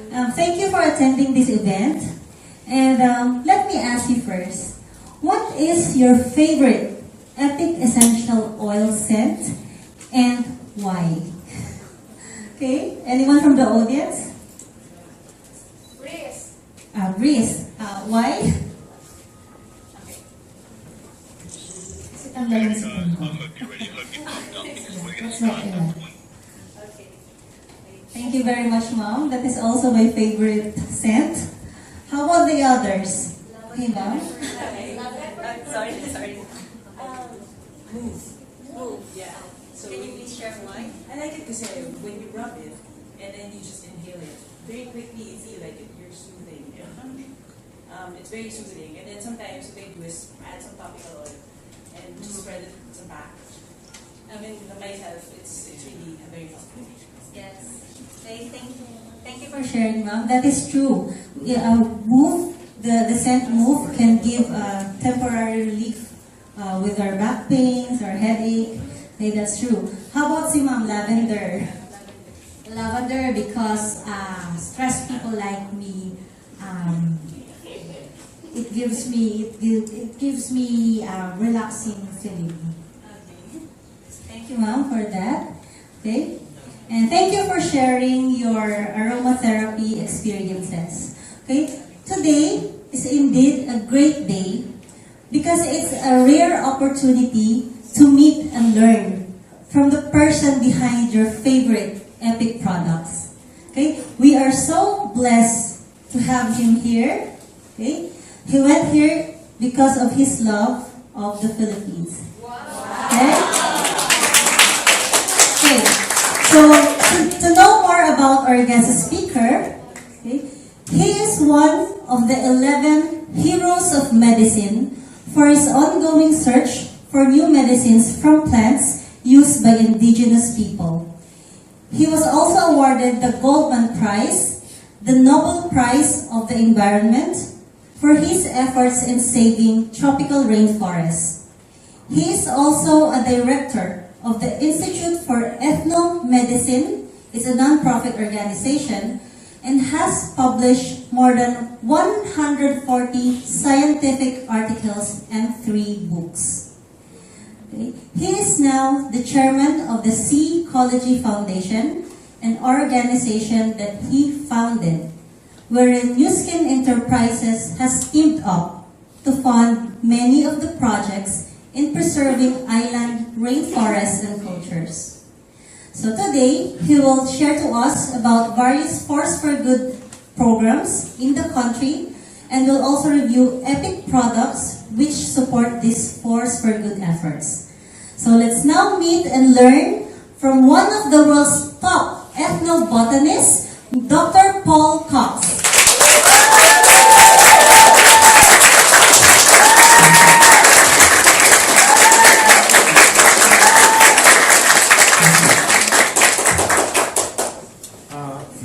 Thank you for attending this event. And let me ask you first, what is your favorite Epic Essential Oil scent and why? Okay, anyone from the audience? Breeze. Breeze. Why? That's not enough. Thank you very much, Mom. That is also my favorite scent. How about the others? Okay, Mom? Sorry. Move. Yeah. So Can you please share why? I like it because when you rub it and then you just inhale it, very quickly you feel like you're soothing. It's very soothing. And then sometimes what they do is add some topical oil and just spread it on some back. I mean, myself, it's really a very helpful. Yes. Okay, thank you for sharing, Mom. That is true. The scent move can give temporary relief with our back pains or headache. Okay, that's true. How about si Ma'am, lavender? Lavender because stressed people like me, it gives me relaxing feeling. Okay. Thank you, Ma'am, for that. Okay. And thank you for sharing your aromatherapy experiences. Okay, today is indeed a great day because it's a rare opportunity to meet and learn from the person behind your favorite Epic products. Okay, we are so blessed to have him here. Okay, he went here because of his love of the Philippines. Okay. Okay. So, to know more about our guest speaker, okay, he is one of the 11 heroes of medicine for his ongoing search for new medicines from plants used by indigenous people. He was also awarded the Goldman Prize, the Nobel Prize of the Environment, for his efforts in saving tropical rainforests. He is also a director of the Institute for Ethnomedicine. It's a non-profit organization and has published more than 140 scientific articles and 3 books. Okay. He is now the chairman of the Sea Ecology Foundation, an organization that he founded, wherein Nu Skin Enterprises has teamed up to fund many of the projects in preserving island rainforests and cultures. So today, he will share to us about various Force for Good programs in the country and will also review Epic products which support these Force for Good efforts. So let's now meet and learn from one of the world's top ethnobotanists, Dr. Paul Cox.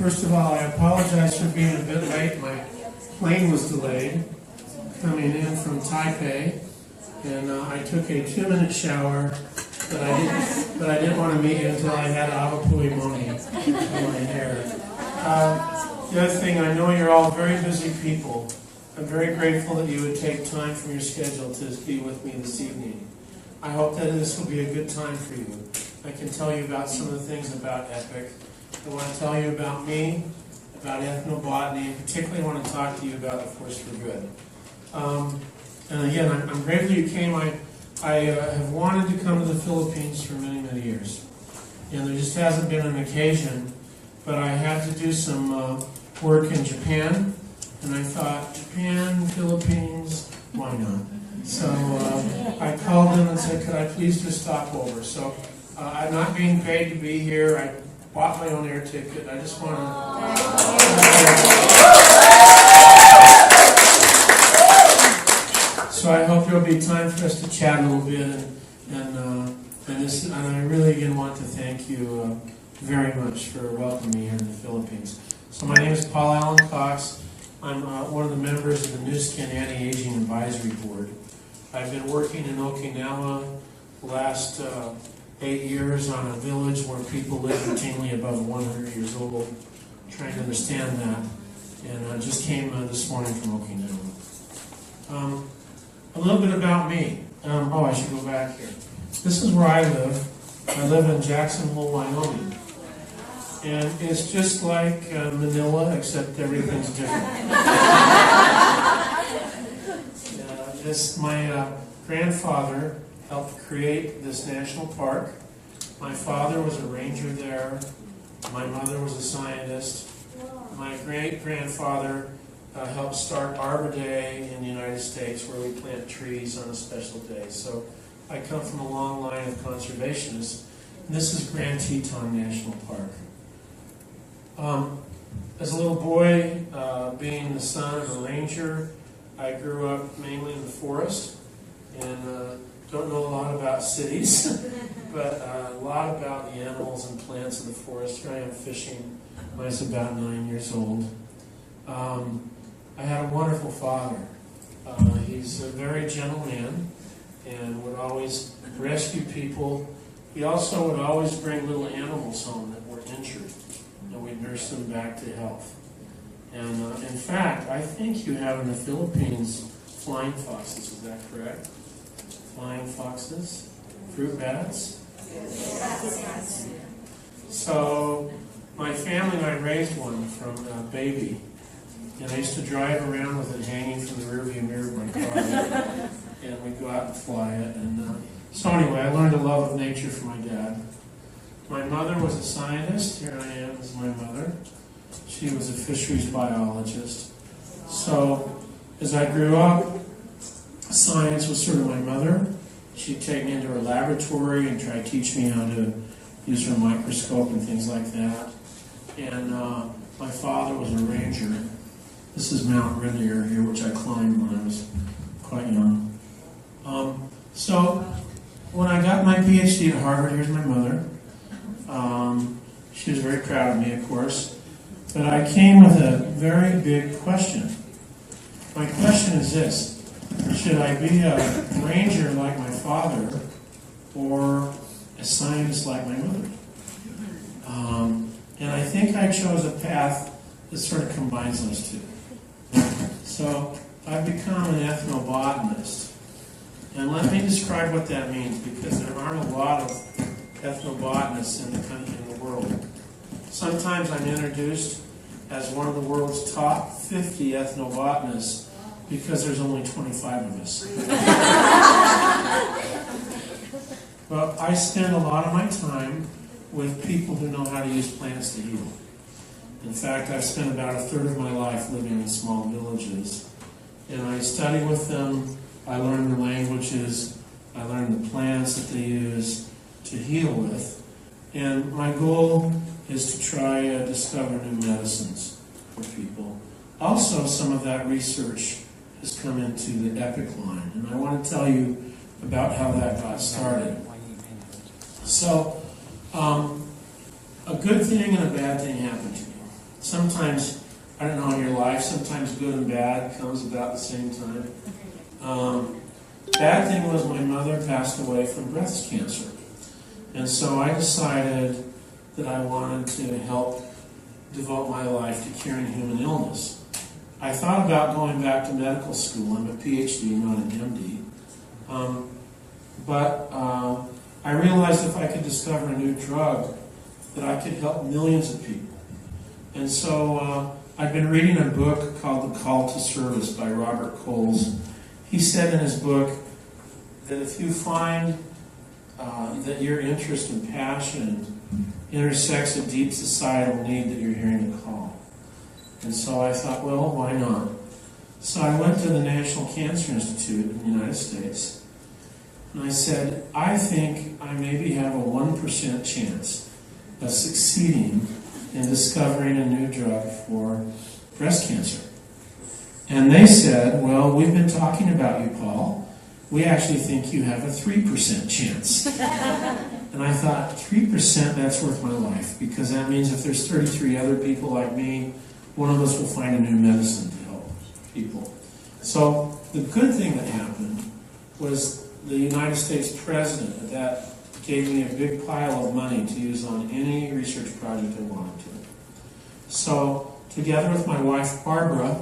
First of all, I apologize for being a bit late. My plane was delayed coming in from Taipei, and I took a 2-minute shower, but I didn't want to meet you until I had Avapui Moni in my hair. The other thing, I know you're all very busy people. I'm very grateful that you would take time from your schedule to be with me this evening. I hope that this will be a good time for you. I can tell you about some of the things about Epic. I want to tell you about me, about ethnobotany, and particularly I want to talk to you about the Force for Good. And again, I'm grateful you came. I have wanted to come to the Philippines for many, many years. And there just hasn't been an occasion, but I had to do some work in Japan, and I thought, Japan, Philippines, why not? So I called them and said, could I please just stop over? So I'm not being paid to be here. I bought my own air ticket. I just want to... So I hope there'll be time for us to chat a little bit, and I really again want to thank you very much for welcoming me here in the Philippines. So my name is Paul Allen Cox. I'm one of the members of the Nu Skin Anti-Aging Advisory Board. I've been working in Okinawa the last 8 years on a village where people live routinely above 100 years old. trying to understand that. And I just came this morning from Okinawa. A little bit about me. I should go back here. This is where I live. I live in Jackson Hole, Wyoming. And it's just like Manila, except everything's different. My grandfather helped create this national park. My father was a ranger there. My mother was a scientist. My great-grandfather helped start Arbor Day in the United States, where we plant trees on a special day. So I come from a long line of conservationists. And this is Grand Teton National Park. As a little boy, being the son of a ranger, I grew up mainly in the forest and don't know a lot about cities, but a lot about the animals and plants of the forest. Here I am fishing when I was about 9 years old. I had a wonderful father. He's a very gentle man and would always rescue people. He also would always bring little animals home that were injured, and we'd nurse them back to health. And in fact, I think you have in the Philippines flying foxes, is that correct? Flying foxes? Fruit bats? Yes. So my family and I raised one from a baby. And I used to drive around with it hanging from the rearview mirror of my car. And we'd go out and fly it. And so anyway, I learned a love of nature from my dad. My mother was a scientist. Here I am as my mother. She was a fisheries biologist. So as I grew up, science was sort of my mother. She'd take me into her laboratory and try to teach me how to use her microscope and things like that. And my father was a ranger. This is Mount Rainier here, which I climbed when I was quite young. So when I got my PhD at Harvard, here's my mother. She was very proud of me, of course. But I came with a very big question. My question is this: should I be a ranger like my father or a scientist like my mother? And I think I chose a path that sort of combines those two. So I've become an ethnobotanist. And let me describe what that means, because there aren't a lot of ethnobotanists in the country, in the world. Sometimes I'm introduced as one of the world's top 50 ethnobotanists because there's only 25 of us. But I spend a lot of my time with people who know how to use plants to heal. In fact, I've spent about a third of my life living in small villages. And I study with them, I learn the languages, I learn the plants that they use to heal with. And my goal is to try to discover new medicines for people. Also, some of that research has come into the EPIC line. And I want to tell you about how that got started. So, a good thing and a bad thing happened to me. Sometimes, I don't know in your life, sometimes good and bad comes about the same time. Bad thing was my mother passed away from breast cancer. And so I decided that I wanted to help devote my life to curing human illness. I thought about going back to medical school. I'm a PhD, not an MD. But I realized if I could discover a new drug, that I could help millions of people. And so I've been reading a book called The Call to Service by Robert Coles. He said in his book that if you find that your interest and passion intersects a deep societal need, that you're hearing a call. And so I thought, well, why not? So I went to the National Cancer Institute in the United States, and I said, I think I maybe have a 1% chance of succeeding in discovering a new drug for breast cancer. And they said, well, we've been talking about you, Paul. We actually think you have a 3% chance. And I thought, 3%, that's worth my life, because that means if there's 33 other people like me, one of us will find a new medicine to help people. So the good thing that happened was the United States president at that gave me a big pile of money to use on any research project I wanted to. So, together with my wife Barbara,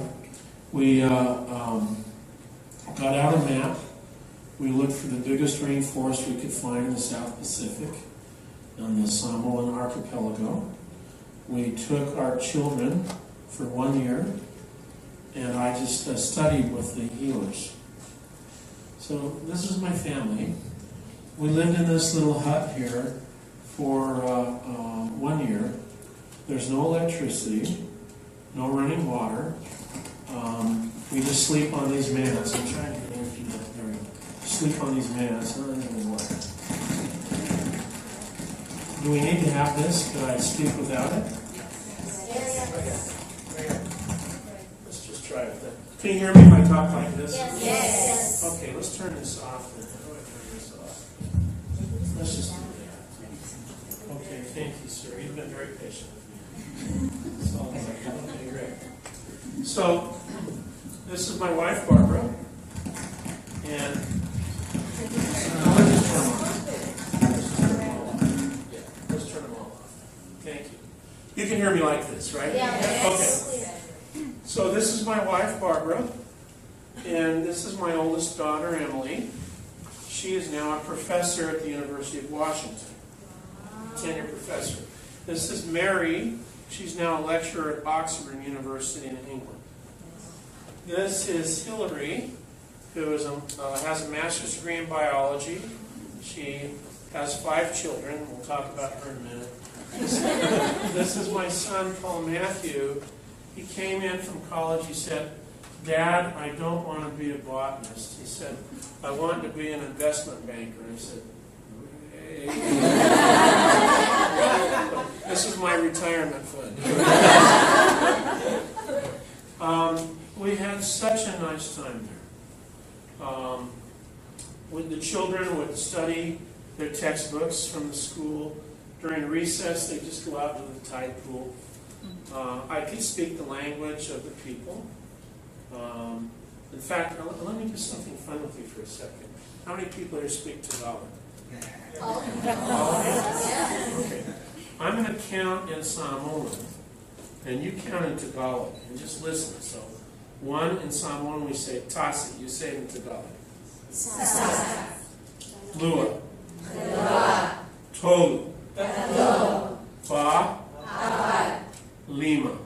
we got out a map. We looked for the biggest rainforest we could find in the South Pacific, on the Samoan archipelago. We took our children for 1 year, and I just studied with the healers. So this is my family. We lived in this little hut here for 1 year. There's no electricity, no running water. We just sleep on these mats. I'm trying to get you that. There we go. Sleep on these mats. Oh, that doesn't work. Do we need to have this? Could I speak without it? Let's just try it then. Can you hear me if I talk like this? Yes. Okay, let's turn this off then. How do I turn this off? Let's just do that. Okay, thank you, sir. You've been very patient with me. So, okay, great. So, this is my wife, Barbara. And let's turn them all off. Thank you. You can hear me like this, right? Yes. Okay. So this is my wife, Barbara, and this is my oldest daughter, Emily. She is now a professor at the University of Washington, tenure professor. This is Mary. She's now a lecturer at Oxford University in England. This is Hillary, who is has a master's degree in biology. She has 5 children. We'll talk about her in a minute. This is my son, Paul Matthew. He came in from college. He said, "Dad, I don't want to be a botanist." He said, "I want to be an investment banker." I said, "Hey." This is my retirement fund. We had such a nice time there. When the children would study their textbooks from the school, during recess they just go out to the tide pool. I could speak the language of the people. In fact, let me do something fun with you for a second. How many people here speak Tagalog? All? Okay. I'm going to count in Samoan, and you count in Tagalog, and just listen. So, 1 in Samoan we say tasi. You say it in Tagalog. Lua. Tolu. Ba. Lima.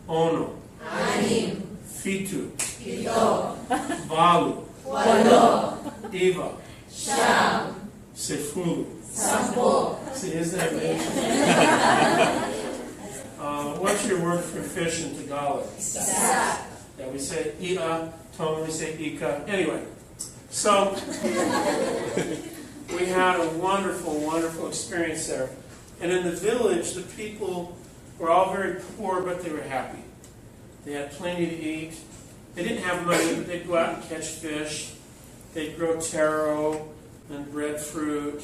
Ono. Fitu. Valu. Iva. Sefulu. See, isn't that amazing? What's your word for fish in Tagalog? Yeah, we say ia, Tone, we say ika. Anyway, so we had a wonderful, wonderful experience there. And in the village, the people were all very poor, but they were happy. They had plenty to eat. They didn't have money, but they'd go out and catch fish. They'd grow taro and breadfruit.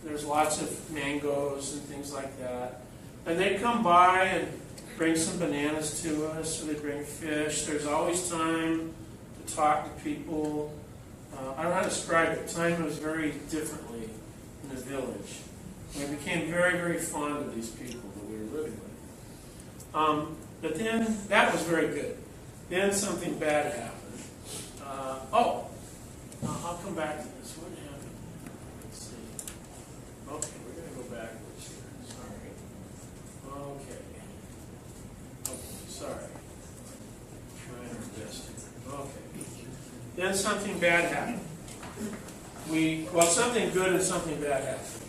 There's lots of mangoes and things like that. And they'd come by and bring some bananas to us, or they'd bring fish. There's always time to talk to people. I don't know how to describe it. Time was very differently in the village. We became very, very fond of these people that we were living with. But then, that was very good. Then something bad happened. I'll come back to this. What happened? Let's see. Okay, we're going to go backwards here. Sorry. Okay, sorry. Trying our best. Okay. Then something bad happened. Something good and something bad happened.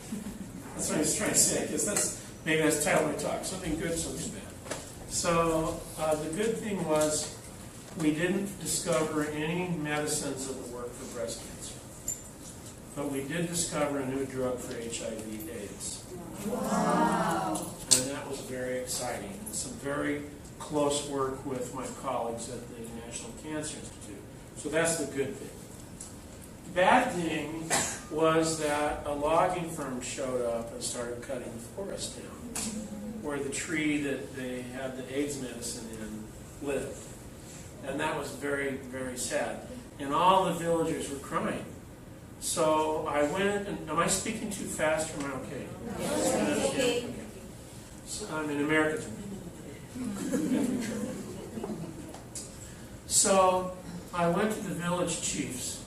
That's what I was trying to say, because maybe that's the title of my talk. Something good, something bad. So the good thing was we didn't discover any medicines that would work for breast cancer. But we did discover a new drug for HIV/AIDS. Wow. And that was very exciting. And some very close work with my colleagues at the National Cancer Institute. So that's the good thing. The bad thing was that a logging firm showed up and started cutting the forest down, where the tree that they had the AIDS medicine in lived. And that was very, very sad. And all the villagers were crying. So I went, and am I speaking too fast or am I okay? Yes. Okay. I mean, Americans. So I went to the village chiefs,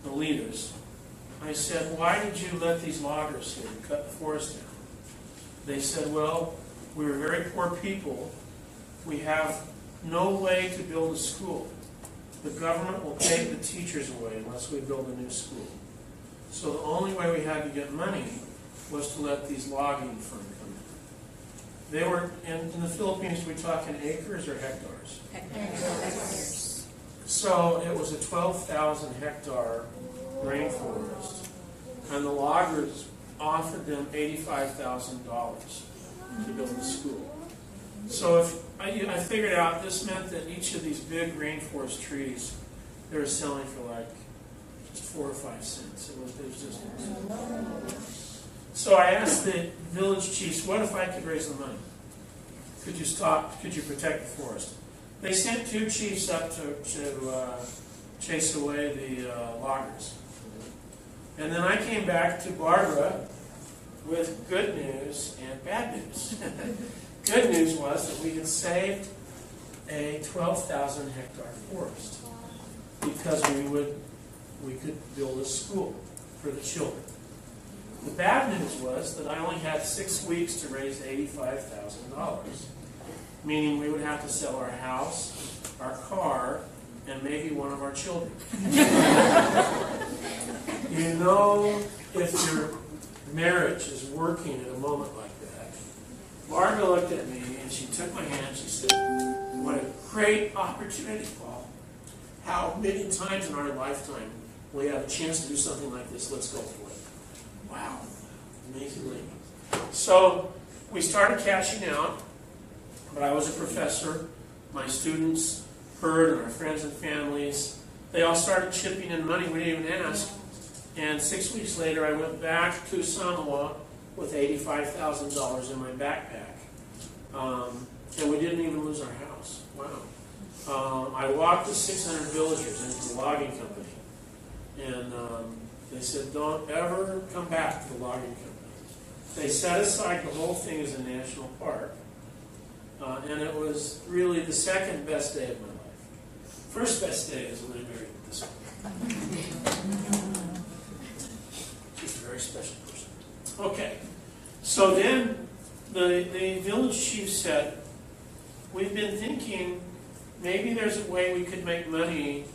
the leaders. I said, why did you let these loggers here cut the forest down? They said, well, we were very poor people. We have no way to build a school. The government will take the teachers away unless we build a new school. So the only way we had to get money was to let these logging firms come in. They were, in the Philippines, we talk in acres or hectares? Hectares. So it was a 12,000 hectare rainforest, and the loggers offered them $85,000 to build a school. So if I figured out this meant that each of these big rainforest trees, they were selling for like just 4 or 5 cents. It was just. So I asked the village chiefs, what if I could raise the money? Could you stop? Could you protect the forest? They sent 2 chiefs up to chase away the loggers. And then I came back to Barbara with good news and bad news. Good news was that we had saved a 12,000 hectare forest because we could build a school for the children. The bad news was that I only had 6 weeks to raise $85,000, meaning we would have to sell our house, our car, and maybe one of our children. You know, if your marriage is working at a moment like that. Barbara looked at me and she took my hand and she said, what a great opportunity, Paul. How many times in our lifetime will we have a chance to do something like this? Let's go for it. Wow, amazingly. So we started cashing out, but I was a professor. My students heard, and our friends and families, they all started chipping in money. We didn't even ask. And 6 weeks later, I went back to Samoa with $85,000 in my backpack. And we didn't even lose our house. Wow. I walked the 600 villagers into the logging company. And they said, don't ever come back to the logging company. They set aside the whole thing as a national park. And it was really the second best day of my life. First best day is when I married this woman. She's a very special person. Okay. So then the village chief said, we've been thinking maybe there's a way we could make money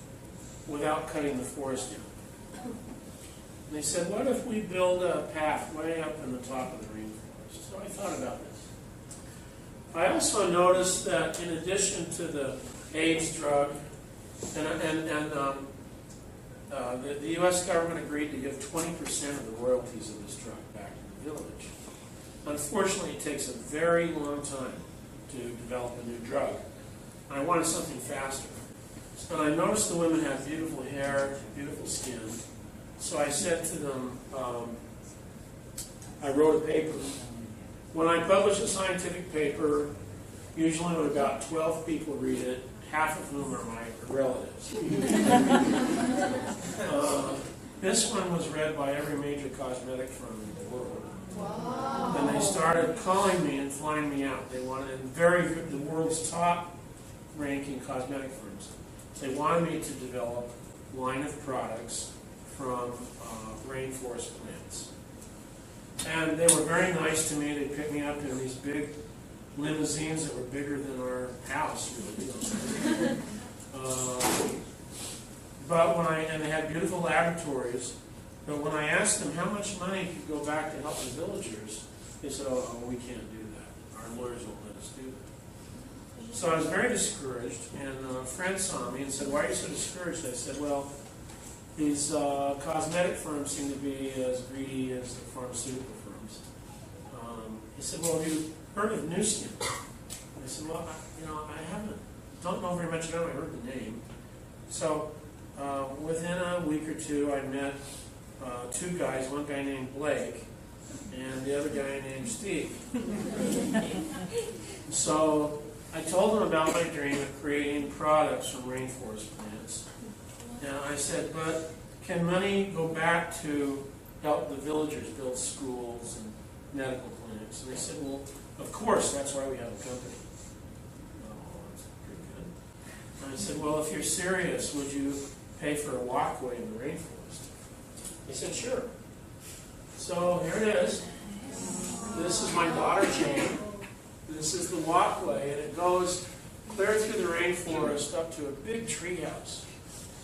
without cutting the forest down. And they said, what if we build a path way up in the top of the rainforest? So I thought about this. I also noticed that in addition to the AIDS drug, the U.S. government agreed to give 20% of the royalties of this drug back to the village. Unfortunately, it takes a very long time to develop a new drug. I wanted something faster. And I noticed the women have beautiful hair, beautiful skin. So I said to them, I wrote a paper. When I publish a scientific paper, usually when about 12 people read it, half of whom are my relatives. This one was read by every major cosmetic firm in the world. Wow. And they started calling me and flying me out. They wanted the world's top ranking cosmetic firms. They wanted me to develop a line of products from rainforest plants. And they were very nice to me. They picked me up in these big limousines that were bigger than our house, really. And they had beautiful laboratories. But when I asked them how much money could go back to help the villagers, they said, oh, we can't do that. Our lawyers won't let us do that. So I was very discouraged, and a friend saw me and said, why are you so discouraged? I said, well, these cosmetic firms seem to be as greedy as the pharmaceutical firms. He said, well, have you heard of Nu Skin? I said, well, I don't know very much about it. I heard the name. So within a week or two, I met 2 guys, one guy named Blake and the other guy named Steve. So I told them about my dream of creating products from rainforest plants. And I said, but can money go back to help the villagers build schools and medical clinics? And they said, well, Of course, that's why we have a company. Oh, that's pretty good. And I said, well, if you're serious, would you pay for a walkway in the rainforest? He said, sure. So here it is. This is my daughter chain. This is the walkway, and it goes clear through the rainforest up to a big tree house.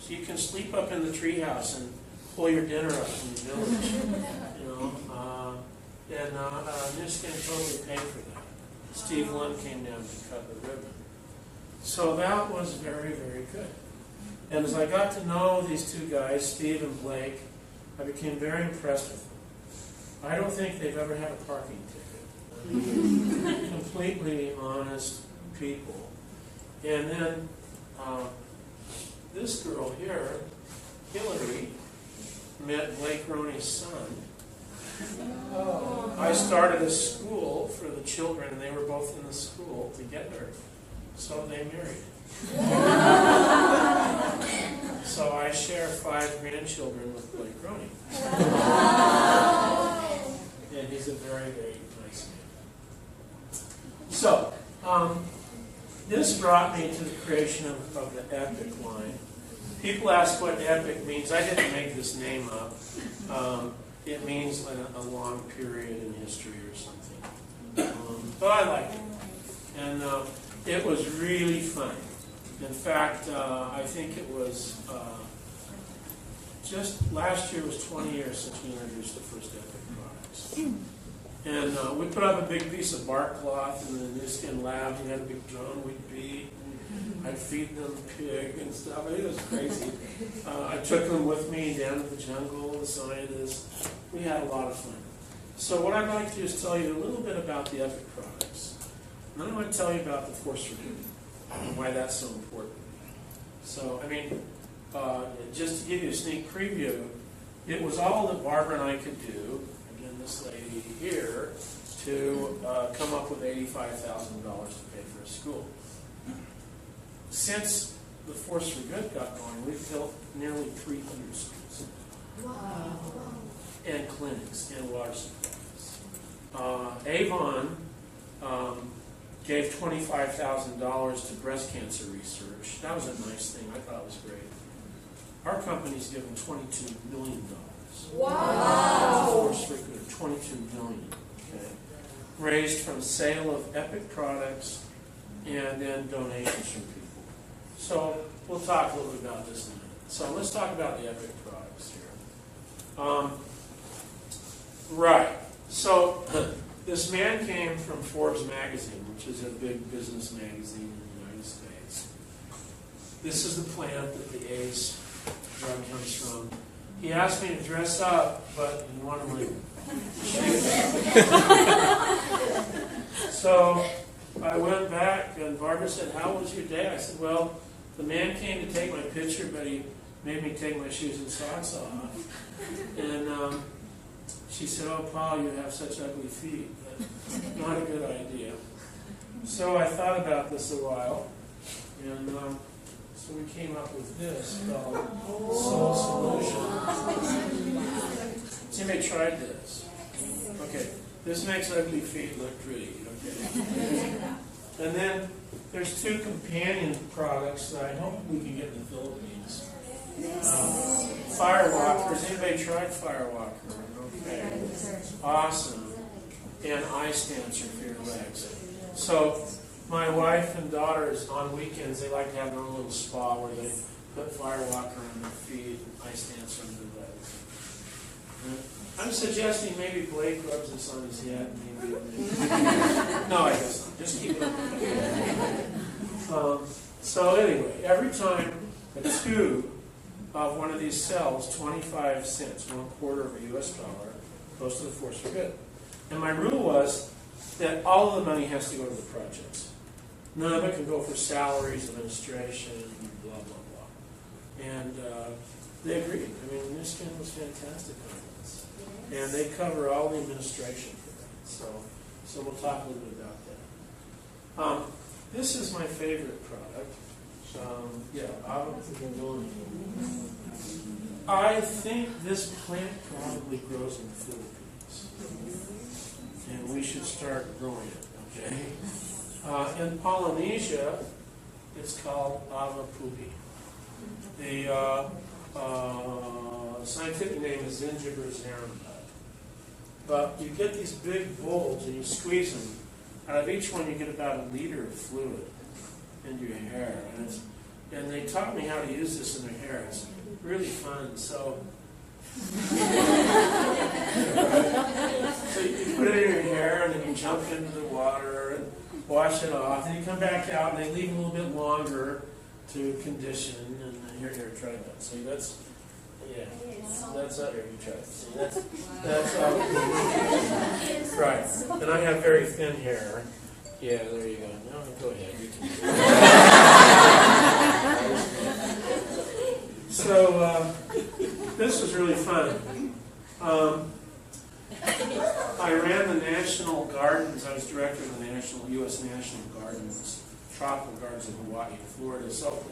So you can sleep up in the tree house and pull your dinner up from the village. You know, and Nu Skin totally paid for that. Steve Lund came down to cut the ribbon. So that was very, very good. And as I got to know these two guys, Steve and Blake, I became very impressed with them. I don't think they've ever had a parking ticket. Completely honest people. And then this girl here, Hillary, met Blake Roney's son. I started a school for the children, and they were both in the school together. So they married. So I share 5 grandchildren with Blake Roney. And he's a very, very nice man. So, this brought me to the creation of the Epic line. People ask what Epic means. I didn't make this name up. It means a long period in history or something. But I like it. And it was really fun. In fact, I think it was just last year was 20 years since we introduced the first Epic products. And we put up a big piece of bark cloth in the Nu Skin lab. We had a big drum we'd beat. I'd feed them pig and stuff. It was crazy. I took them with me down to the jungle, the scientists. We had a lot of fun. So what I'd like to do is tell you a little bit about the Epic products. And then I want to tell you about the Force for Good and why that's so important. So, I mean, just to give you a sneak preview, it was all that Barbara and I could do, again, this lady here, to come up with $85,000 to pay for a school. Since the Force for Good got going, we've built nearly 300 schools. Wow. And clinics and water supplies. Avon gave $25,000 to breast cancer research. That was a nice thing. I thought it was great. Our company's given $22 million. Wow! Force for Good, $22 million. Okay. Raised from sale of Epic products and then donations from people. So we'll talk a little bit about this in a minute. So let's talk about the Epic products here. Right. So this man came from Forbes magazine, which is a big business magazine in the United States. This is the plant that the AIDS drug comes from. He asked me to dress up, but he wanted my So I went back, and Barbara said, "How was your day?" I said, "Well, the man came to take my picture, but he made me take my shoes and socks off." And she said, "Oh, Paul, you have such ugly feet. That's not a good idea." So I thought about this a while, and so we came up with this called Soul Solution. Has anybody tried this? Okay, this makes ugly feet look pretty. Okay. And then there's 2 companion products that I hope we can get in the Philippines. Firewalker. Has anybody tried Firewalker? Okay. Awesome. And Ice Dancer for your legs. So my wife and daughters on weekends, they like to have their own little spa where they put Firewalker on their feet and Ice Dancer on their legs. I'm suggesting maybe Blake rubs this on his head. Maybe. No, I guess not. Just keep it up. So anyway, every time a tube of one of these cells, 25 cents, 1/4 of a US dollar, goes to the Force for Good. And my rule was that all of the money has to go to the projects. None of it can go for salaries, administration, blah, blah, blah. And they agreed. I mean, Nu Skin was fantastic on this. And they cover all the administration for that. So we'll talk a little bit about that. This is my favorite product. I think this plant probably grows in the Philippines. And we should start growing it. Okay. In Polynesia, it's called Ava Puhi. The scientific name is Zingiber zarambud. But you get these big bowls and you squeeze them. Out of each one, you get about a liter of fluid into your hair. And they taught me how to use this in their hair. It's really fun. So you put it in your hair and then you jump into the water and wash it off. Then you come back out and they leave a little bit longer to condition. And here, try that. See, that's, yeah, that's up here. You try it. See, that's right. And I have very thin hair. Yeah, there you go. No, go ahead. You can. So this was really fun. I ran the National Gardens. I was director of the U.S. National Gardens, Tropical Gardens in Hawaii and Florida. So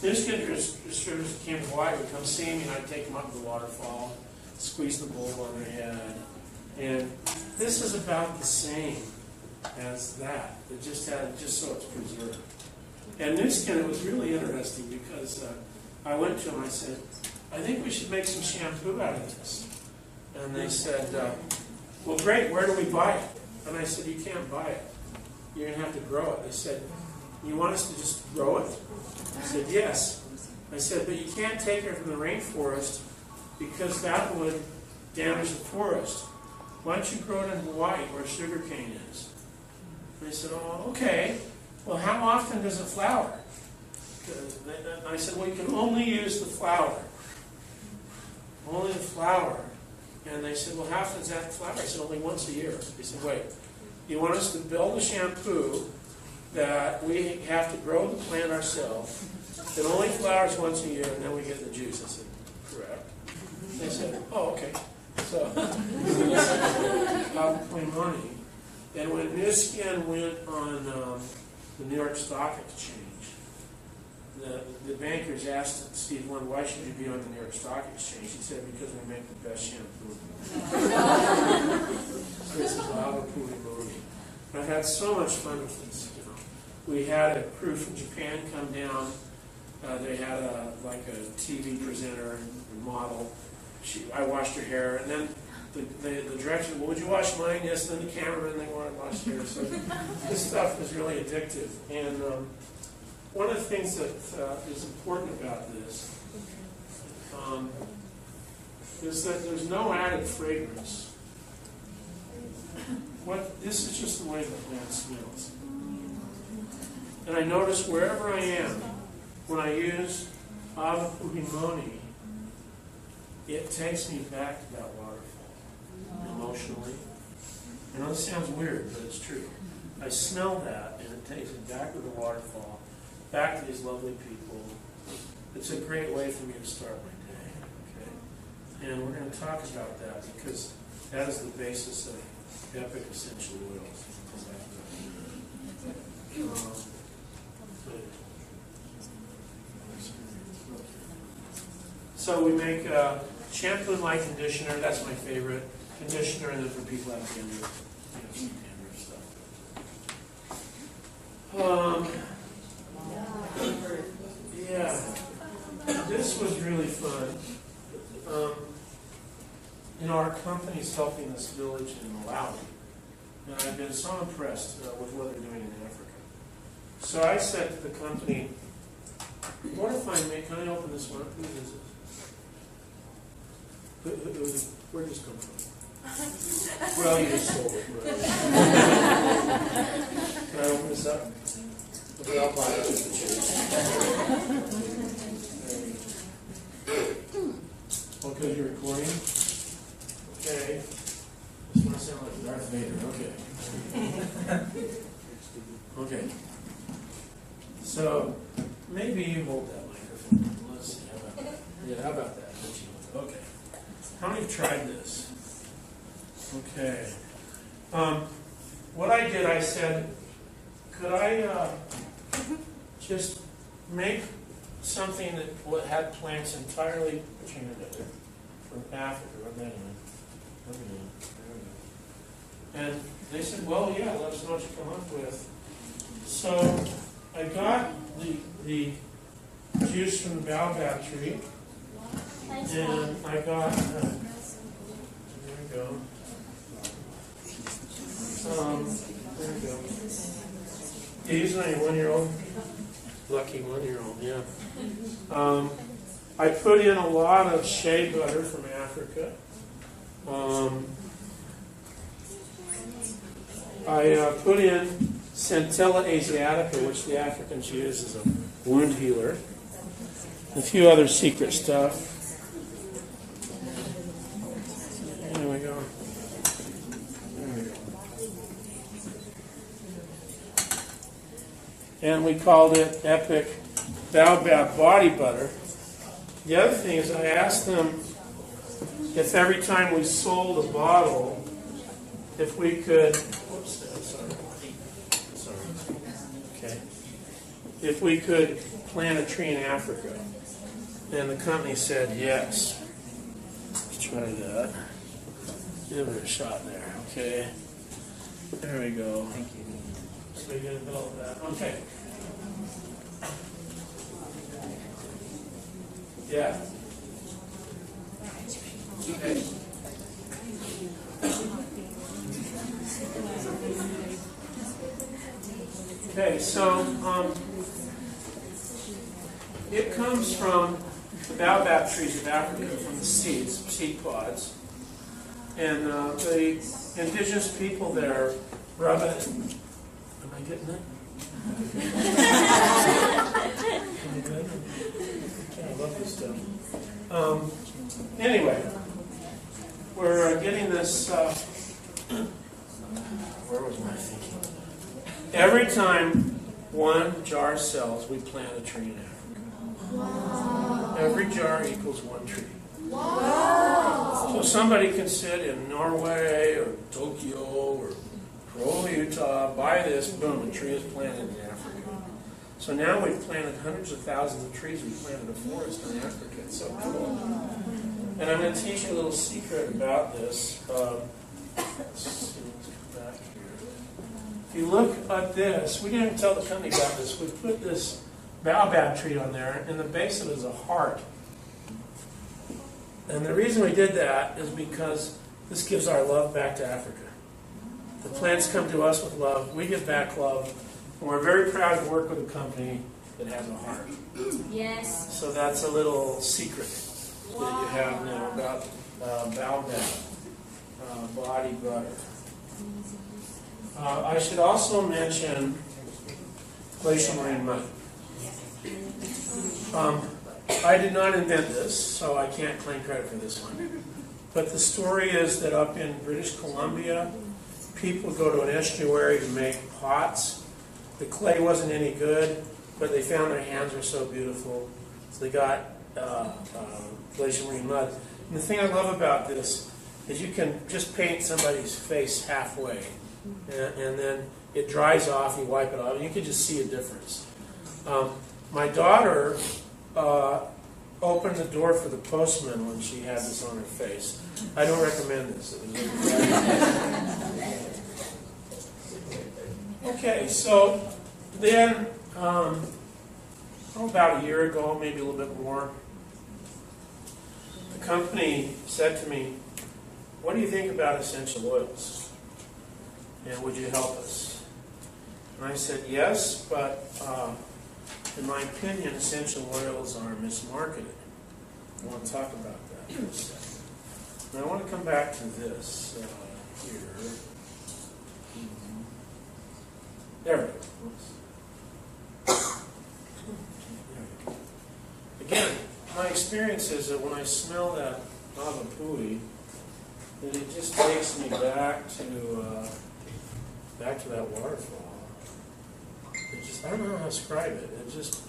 newskin distributors came to Hawaii would come see me, and I'd take them up to the waterfall, squeeze the bowl on their head. And this is about the same as that. It just so it's preserved. And newskin, it was really interesting because I went to them, I said, I think we should make some shampoo out of this. And they said, well, great, where do we buy it? And I said, you can't buy it. You're going to have to grow it. They said, you want us to just grow it? I said, yes. I said, but you can't take it from the rainforest because that would damage the forest. Why don't you grow it in Hawaii where sugarcane is? And they said, oh, okay. Well, how often does it flower? And I said, well, you can only use the flower. Only the flower. And they said, well, how often does that flower? I said, only once a year. They said, wait, you want us to build a shampoo that we have to grow the plant ourselves, that only flowers once a year, and then we get the juice? I said, correct. They said, oh, okay. So, money. And when newskin went on the New York Stock Exchange, the bankers asked Steve Lund, why should you be on the New York Stock Exchange? He said, because we make the best shampoo. So this is Ava Puhi. I've had so much fun with this. You know, we had a crew from Japan come down. They had a TV presenter and model. I washed her hair, and then the director, well, would you wash mine? Yes. And then the cameraman, they wanted to wash hair. So this stuff is really addictive. And one of the things that is important about this is that there's no added fragrance. This is just the way the plant smells. And I notice wherever I am, when I use Ava Puhi, it takes me back to that waterfall emotionally. I know this sounds weird, but it's true. I smell that, and it takes me back to the waterfall, back to these lovely people. It's a great way for me to start my day. Okay? And we're going to talk about that because that is the basis of epic essential oils. So we make shampoo and light conditioner. That's my favorite conditioner, and then for people who have dandruff, some dandruff stuff. Yeah, this was really fun. Our company's helping this village in Malawi, and I've been so impressed with what they're doing in Africa. So I said to the company, what if I make, can I open this one? Who is this? Where'd this come from? Well, you just sold it. Right? Can I open this up? Okay, I'll buy it with the church. Okay, you're recording? Okay. This one sounds like Darth Vader. Okay. Okay. So, maybe you hold that microphone. Let's see. How about that? Yeah, how about that? Okay. How many have tried this? Okay. What I did, I said, could I just make something that had plants entirely from Africa? And they said, well, yeah, let us know what you come up with. So I got the juice from the baobab tree, and I got, there we go. There we go. These are your 1-year-old. Lucky 1-year-old, yeah. I put in a lot of shea butter from Africa. I put in Centella asiatica, which the Africans use as a wound healer. A few other secret stuff. There we go. And we called it Epic Baobab Body Butter. The other thing is I asked them if every time we sold a bottle, if we could, okay, if we could plant a tree in Africa. And the company said yes. Let's try that. Give it a shot there, okay. There we go. Thank you. So we get a middle of that. Okay. Yeah. Okay. Okay, so it comes from the baobab trees of Africa, from the seeds, seed pods. And the indigenous people there rub it. Am I getting it? I love this stuff. Anyway, we're getting this. Where was my thinking? Every time one jar sells, we plant a tree in Africa. Wow. Every jar equals one tree. Wow. So somebody can sit in Norway or Tokyo or Provo, Utah, buy this, boom, a tree is planted in Africa. So now we've planted hundreds of thousands of trees. We've planted a forest in Africa. It's so cool. And I'm going to teach you a little secret about this. Let's see, let's go back here. If you look at this, we didn't even tell the company about this. We put this baobab tree on there, and the base of it is a heart. And the reason we did that is because this gives our love back to Africa. The plants come to us with love. We give back love. And we're very proud to work with a company that has a heart. Yes. So that's a little secret that you have now about baobab body butter. I should also mention glacial marine mud. I did not invent this, so I can't claim credit for this one. But the story is that up in British Columbia, people go to an estuary to make pots. The clay wasn't any good, but they found their hands were so beautiful. So they got glacial marine mud. And the thing I love about this is you can just paint somebody's face halfway, and then it dries off, you wipe it off, and you can just see a difference. My daughter opened the door for the postman when she had this on her face. I don't recommend this. It was really bad. Okay, so then about a year ago, maybe a little bit more, the company said to me, "What do you think about essential oils? And would you help us?" And I said, "Yes, but in my opinion, essential oils are mismarketed." I want to talk about that for a second. And I want to come back to this here. There we go. Again, my experience is that when I smell that avapui, that it just takes me back to that waterfall. It just, I don't know how to describe it. It just,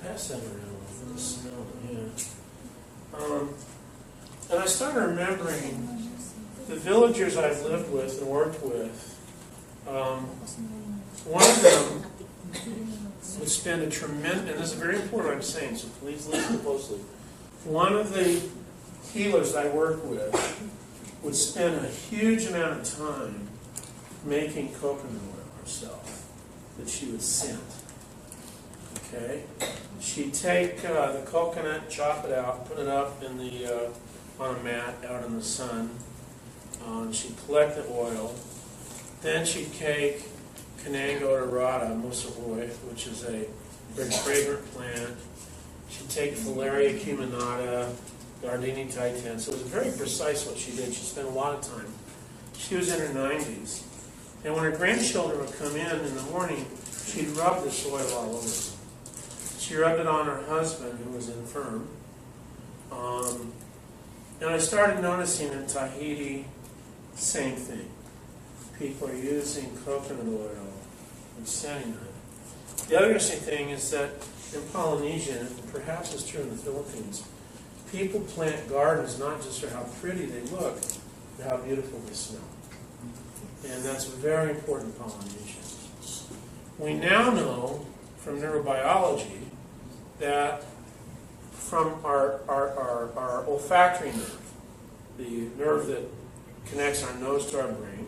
pass that around. The smell, yeah. And I started remembering the villagers I've lived with and worked with. One of them would spend a tremendous, and this is very important what I'm saying, so please listen closely. One of the healers I work with would spend a huge amount of time making coconut oil herself that she would scent. Okay? She'd take the coconut, chop it out, put it up in the on a mat out in the sun. She'd collect the oil. Then she'd take Canango dorada musaroi, which is a very fragrant plant. She'd take Filaria acuminata, Gardenia titans. So it was very precise what she did. She spent a lot of time. She was in her 90s. And when her grandchildren would come in the morning, she'd rub this oil all over them. She rubbed it on her husband, who was infirm. And I started noticing in Tahiti, same thing. People are using coconut oil and scenting it. The other interesting thing is that in Polynesia, and perhaps it's true in the Philippines, people plant gardens not just for how pretty they look, but how beautiful they smell. And that's very important in Polynesia. We now know from neurobiology that from our olfactory nerve, the nerve that connects our nose to our brain,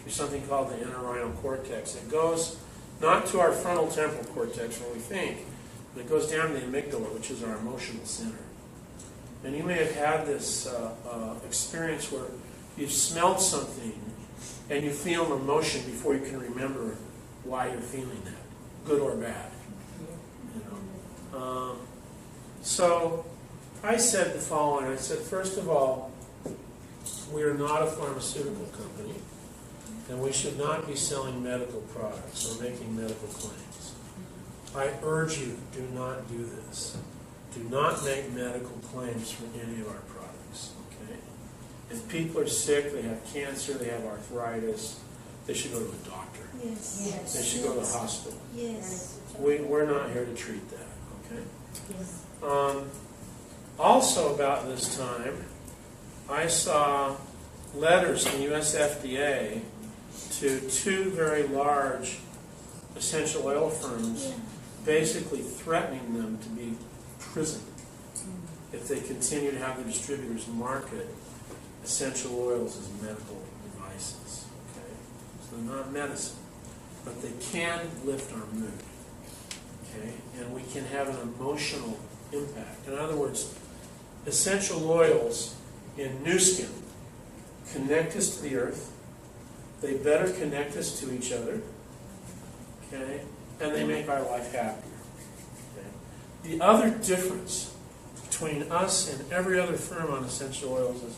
through something called the entorhinal cortex, it goes not to our frontal temporal cortex when we think, but it goes down to the amygdala, which is our emotional center. And you may have had this experience where you've smelled something and you feel an emotion before you can remember why you're feeling that, good or bad. You know? So I said the following. I said, first of all, we are not a pharmaceutical company, and we should not be selling medical products or making medical claims. I urge you, do not do this. Do not make medical claims for any of our products. Okay? If people are sick, they have cancer, they have arthritis, they should go to a doctor. Yes. They should go to the hospital. Yes. We're not here to treat that. Okay? Yes. Also about this time, I saw letters from US FDA to two very large essential oil firms basically threatening them to be imprisoned if they continue to have the distributors market essential oils as medical devices. Okay? So they're not medicine, but they can lift our mood. Okay? And we can have an emotional impact. In other words, essential oils in Nu Skin connect us to the earth. They better connect us to each other. Okay? And they make our life happier. Okay? The other difference between us and every other firm on essential oils is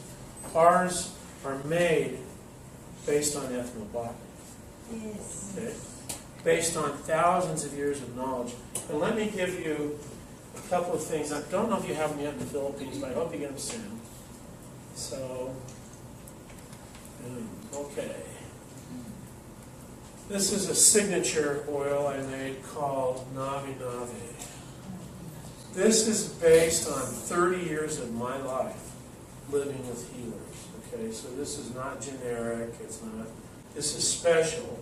ours are made based on ethnobotany. Yes. Okay? Based on thousands of years of knowledge. And let me give you a couple of things. I don't know if you have them yet in the Philippines, but I hope you get them soon. So, okay. This is a signature oil I made called Navi Navi. This is based on 30 years of my life living with healers. Okay, so this is not generic. It's not. This is special.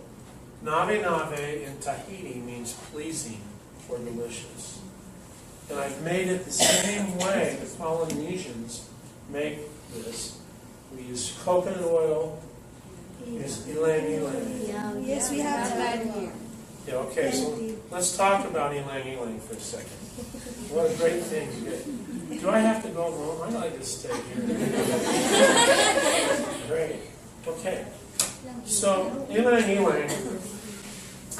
Navi Navi in Tahiti means pleasing or delicious. And I've made it the same way the Polynesians make this. We use coconut oil. We use ylang ylang. Yes, we have that here. Yeah, okay, so let's talk about ylang ylang for a second. What a great thing you did. Do I have to go home? I'd like to stay here. Great. Okay. So, ylang ylang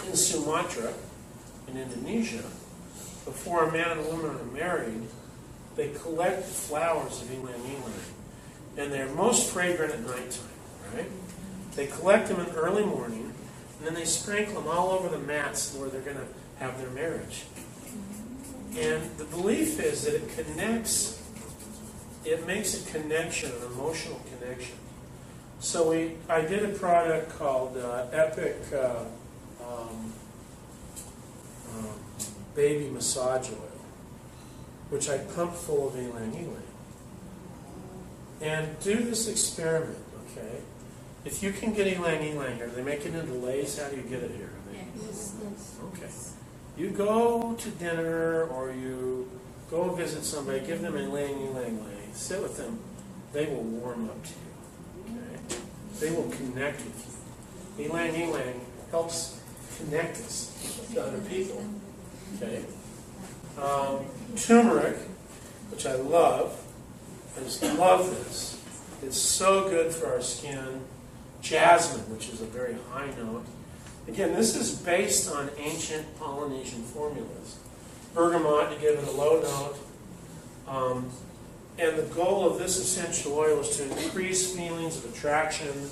in Sumatra, in Indonesia, before a man and a woman are married, they collect the flowers of ylang ylang. And they're most fragrant at nighttime, right? They collect them in the early morning, and then they sprinkle them all over the mats where they're going to have their marriage. And the belief is that it connects, it makes a connection, an emotional connection. So I did a product called Epic Baby Massage Oil, which I pumped full of ylang ylang. And do this experiment, okay? If you can get ylang ylang here, they make it into leis. How do you get it here? Okay. You go to dinner or you go visit somebody, give them a ylang ylang lei, sit with them, they will warm up to you. They will connect with you. Ylang ylang helps connect us to other people. Okay. Turmeric, which I love. I just love this. It's so good for our skin. Jasmine, which is a very high note. Again, this is based on ancient Polynesian formulas. Bergamot to give it a low note. And the goal of this essential oil is to increase feelings of attraction,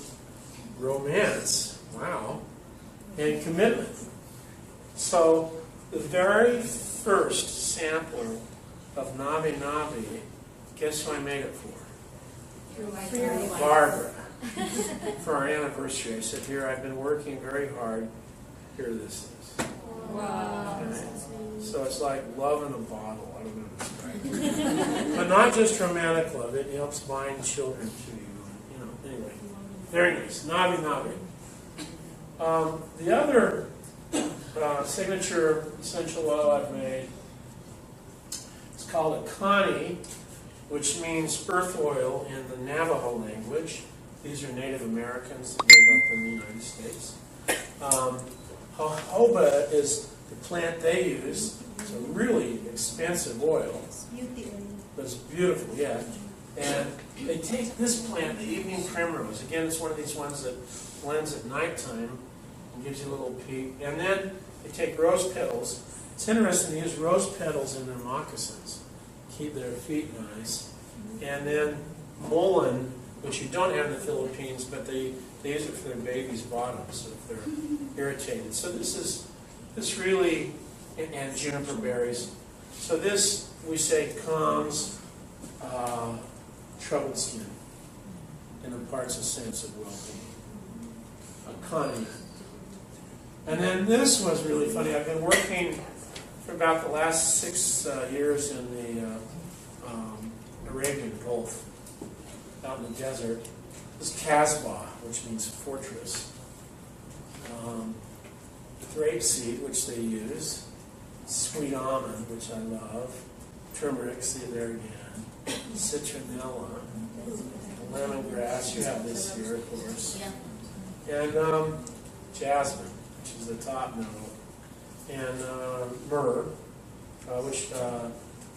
romance, wow, and commitment. So the very first sample of Navi Navi, guess who I made it for? Barbara. For our anniversary. I said, here, I've been working very hard. Here this is. Wow. Okay. So it's like love in a bottle. I don't know how to describe it. But not just romantic love. It helps bind children to you. Anyway. Very nice. Navi Navi. The other signature essential oil I've made, it's called a Connie, which means earth oil in the Navajo language. These are Native Americans that live up in the United States. Jojoba is the plant they use. It's a really expensive oil. But it's beautiful, yeah. And they take this plant, the evening primrose. Again, it's one of these ones that blends at nighttime and gives you a little peek. And then they take rose petals. It's interesting, they use rose petals in their moccasins. Keep their feet nice. And then mullein, which you don't have in the Philippines, but they use it for their babies' bottoms if they're irritated. So this really, and juniper berries. So this, we say, calms troubled skin and imparts a sense of well-being. A Connie. And then this was really funny. I've been working for about the last 6 years in the Arabian Gulf, out in the desert. This is Casbah, which means fortress. Grapeseed, which they use. Sweet almond, which I love. Turmeric, see there again. Citronella. Lemongrass, you have this here, of course. And jasmine, which is the top note. And myrrh, which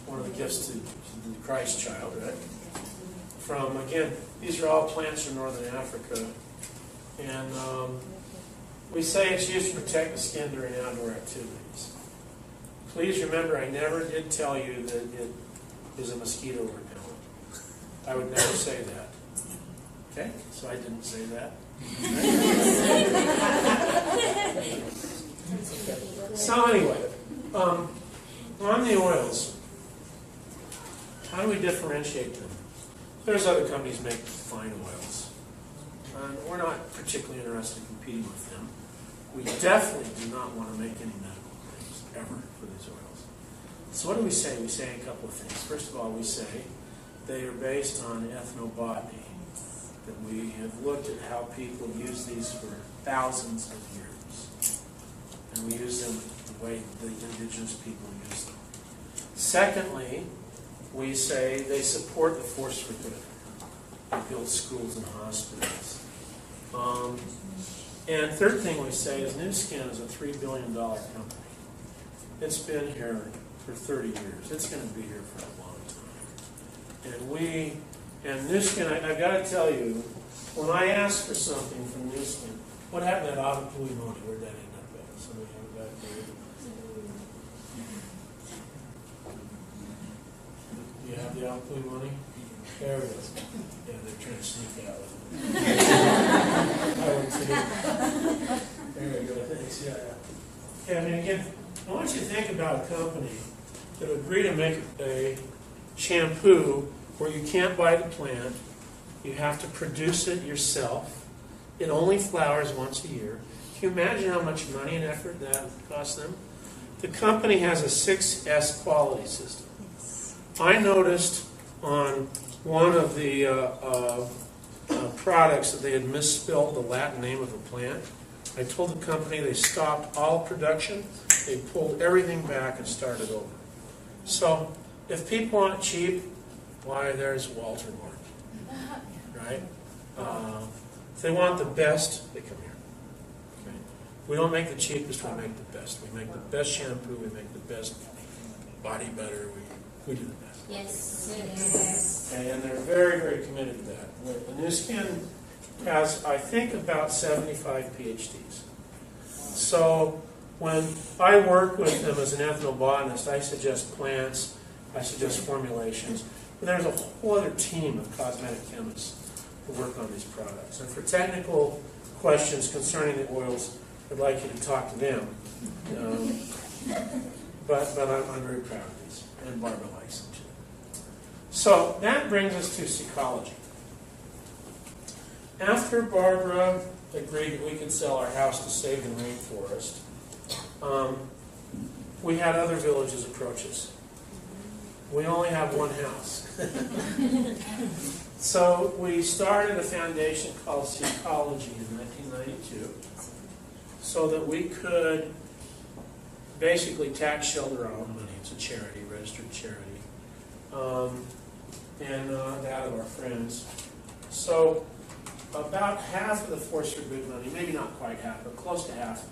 one of the gifts to the Christ child, right? From, again, these are all plants from northern Africa. And we say it's used to protect the skin during outdoor activities. Please remember, I never did tell you that it is a mosquito repellent. I would never say that. Okay? So I didn't say that. Okay. So anyway, on the oils, how do we differentiate them? There's other companies make fine oils. We're not particularly interested in competing with them. We definitely do not want to make any medical claims ever for these oils. So what do we say? We say a couple of things. First of all, we say they are based on ethnobotany, that we have looked at how people use these for thousands of years. And we use them the way the indigenous people use them. Secondly, we say they support the force for good. They build schools and hospitals. And third thing we say is Nu Skin is a $3 billion company. It's been here for 30 years. It's going to be here for a long time. And Nu Skin, I've got to tell you, when I asked for something from Nu Skin, what happened at Ava Puimoni? Where'd that end up at? Somebody have it back there? Do you have the Ava Puimoni? There it is. Yeah, they're trying to sneak out with it. I would too. There you go. Thanks. Yeah, I mean, again, I want you to think about a company that would agree to make a shampoo where you can't buy the plant, you have to produce it yourself, it only flowers once a year. Can you imagine how much money and effort that costs them? The company has a 6S quality system. I noticed on one of the products that they had misspelled the Latin name of a plant. I told the company they stopped all production, they pulled everything back and started over. So if people want cheap, why, there's Walter Martin, right? If they want the best, they come here. Okay? We don't make the cheapest, we make the best. We make the best shampoo, we make the best body butter, we do the best. Yes. Yes. Okay, and they're very, very committed to that. The New Skin has, I think, about 75 PhDs. So when I work with them as an ethnobotanist, I suggest plants, I suggest formulations. But there's a whole other team of cosmetic chemists who work on these products. And for technical questions concerning the oils, I'd like you to talk to them. But I'm very proud of these, and Barbara likes them too. So that brings us to Seacology. After Barbara agreed that we could sell our house to save the rainforest, we had other villages approach us. We only have one house. So we started a foundation called Seacology in 1992 so that we could basically tax shelter our own money. It's a charity, registered charity, and that of our friends. So about half of the Force for Good money, maybe not quite half, but close to half,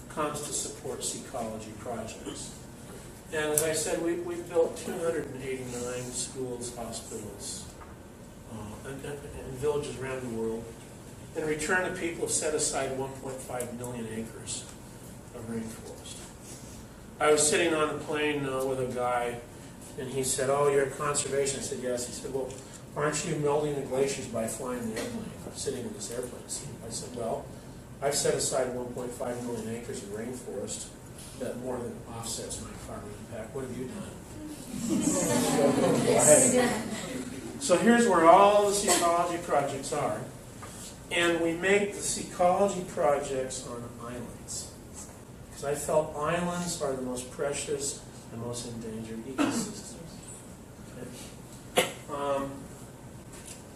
comes to support Seacology projects. And as I said, we've built 289 schools, hospitals, and villages around the world. In return, the people have set aside 1.5 million acres of rainforest. I was sitting on a plane with a guy, and he said, "Oh, you're a conservation?" I said, "Yes." He said, "Well, aren't you melting the glaciers by flying the airplane, sitting in this airplane?" I said, "Well, I've set aside 1.5 million acres of rainforest that more than offsets my carbon impact. What have you done?" So here's where all the Seacology projects are. And we make the Seacology projects on islands. Because I felt islands are the most precious and most endangered ecosystems. Okay.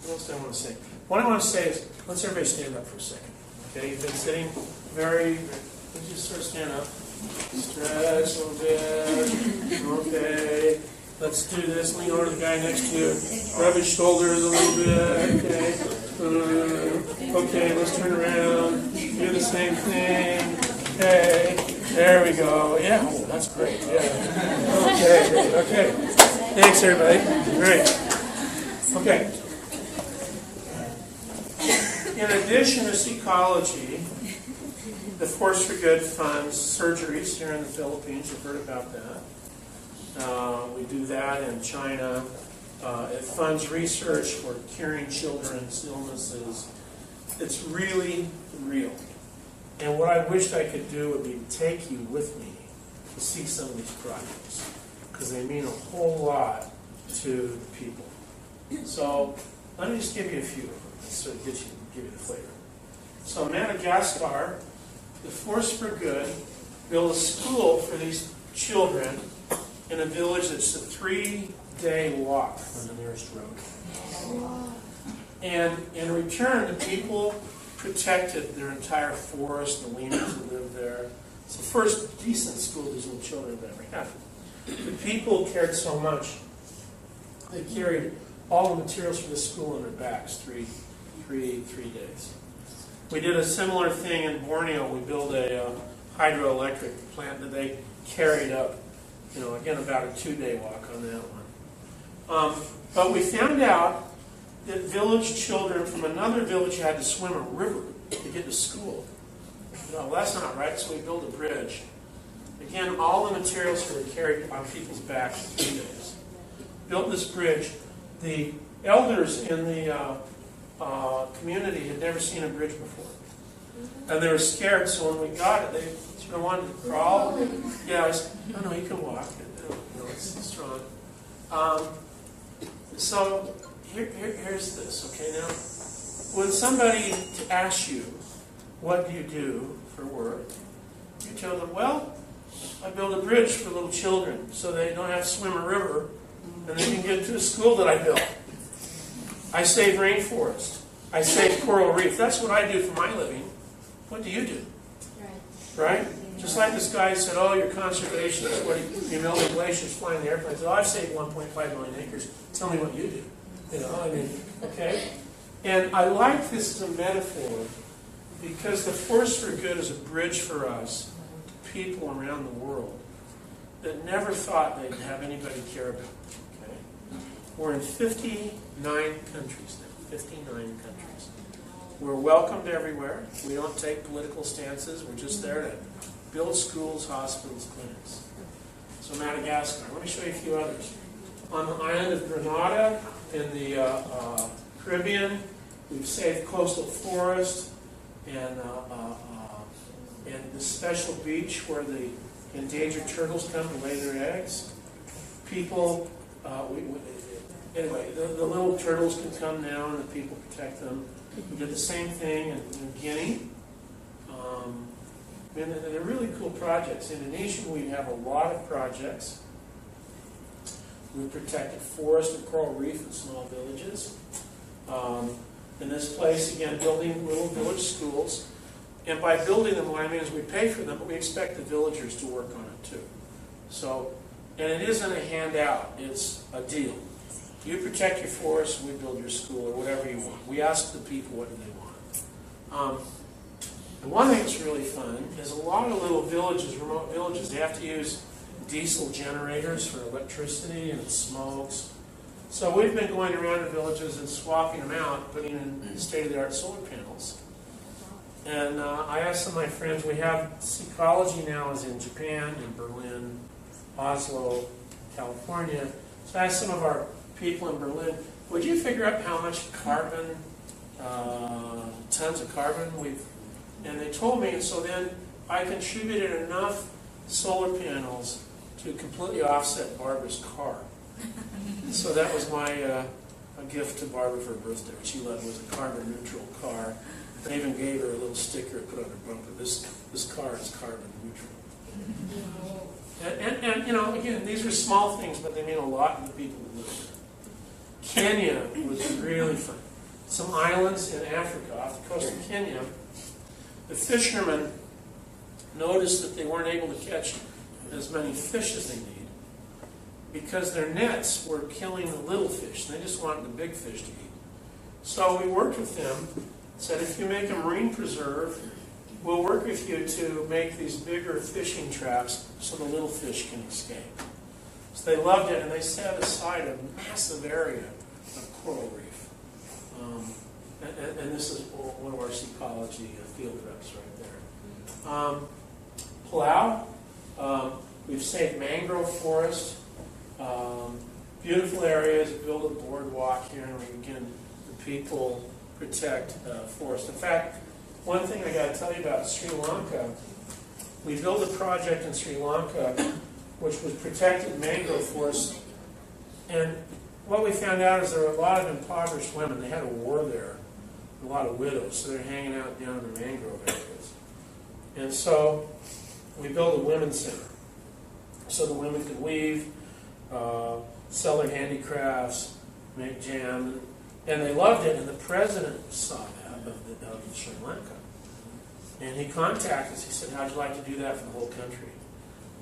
What else do I want to say? What I want to say is, let's everybody stand up for a second. Okay, you've been sitting let's just sort of stand up. Stretch a little bit. Okay. Let's do this. Lean over to the guy next to you. Rub his shoulders a little bit. Okay. Okay, let's turn around. Do the same thing. Okay. There we go. Yeah. Oh, that's great. Yeah. Okay. Okay. Thanks, everybody. Great. Okay. In addition to Seacology, the Force for Good funds surgeries here in the Philippines. You've heard about that. We do that in China. It funds research for curing children's illnesses. It's really real. And what I wished I could do would be take you with me to see some of these projects, because they mean a whole lot to the people. So let me just give you a few of them, so to give you the flavor. So Madagascar, the Force for Good built a school for these children in a village that's a 3-day walk from the nearest road. And in return, the people protected their entire forest, the lemurs that lived there. It's the first decent school these little children have ever had. The people cared so much, they carried all the materials for the school on their backs 3 days. We did a similar thing in Borneo. We built a hydroelectric plant that they carried up. Again, about a 2-day walk on that one. But we found out that village children from another village had to swim a river to get to school. No, that's not right, so we built a bridge. Again, all the materials were carried on people's backs for 3 days. Built this bridge. The elders in the community had never seen a bridge before. And they were scared, so when we got it, they sort of wanted to crawl. Yeah, I said, no, you can walk. It's strong. So here's this, okay? Now, when somebody asks you, what do you do for work? You tell them, well, I build a bridge for little children so they don't have to swim a river and they can get to a school that I built. I save rainforest. I save coral reef. That's what I do for my living. What do you do? Right? Just like this guy said, oh, you're conservationist. What do you melt the glaciers, flying the airplanes? Oh, I've saved 1.5 million acres. Tell me what you do. Okay? And I like this as a metaphor because the Force for Good is a bridge for us to people around the world that never thought they'd have anybody care about them. Okay? We're in 59 countries now, 59 countries. We're welcomed everywhere. We don't take political stances. We're just there to build schools, hospitals, clinics. So Madagascar, let me show you a few others. On the island of Grenada in the Caribbean, we've saved coastal forest and the special beach where the endangered turtles come to lay their eggs. People, anyway, the little turtles can come now and the people protect them. We did the same thing in Guinea. And they're really cool projects. In Indonesia, we have a lot of projects. We've protected forest and coral reef in small villages. In this place, again, building little village schools. And by building them, what I mean is we pay for them, but we expect the villagers to work on it too. So, and it isn't a handout, it's a deal. You protect your forest, we build your school, or whatever you want. We ask the people what do they want. And one thing that's really fun is a lot of little villages, remote villages, they have to use diesel generators for electricity and it smokes. So we've been going around the villages and swapping them out, putting in state-of-the-art solar panels. And I asked some of my friends, we have Seacology now is in Japan, in Berlin, Oslo, California. So I asked some of our people in Berlin, would you figure out how much carbon, tons of carbon we've, and they told me, and so then I contributed enough solar panels to completely offset Barbara's car. So that was my a gift to Barbara for her birthday. What she loved was a carbon neutral car. I even gave her a little sticker to put on her bumper. This car is carbon neutral. And you know, again, these are small things, but they mean a lot to the people who live there. Kenya was really fun. Some islands in Africa, off the coast of Kenya, the fishermen noticed that they weren't able to catch as many fish as they need because their nets were killing the little fish. They just wanted the big fish to eat. So we worked with them, said if you make a marine preserve, we'll work with you to make these bigger fishing traps so the little fish can escape. So they loved it, and they set aside a massive area of coral reef. And this is one of our Seacology field reps right there. Palau, we've saved mangrove forest, beautiful areas, build a boardwalk here, and again, the people protect forest. In fact, one thing I got to tell you about Sri Lanka, we built a project in Sri Lanka which was protected mangrove forests, and what we found out is there were a lot of impoverished women. They had a war there, a lot of widows, so they're hanging out down in the mangrove areas. And so we built a women's center so the women could weave, sell their handicrafts, make jam, and they loved it, and the president saw that of Sri Lanka. And he contacted us, he said, how'd you like to do that for the whole country?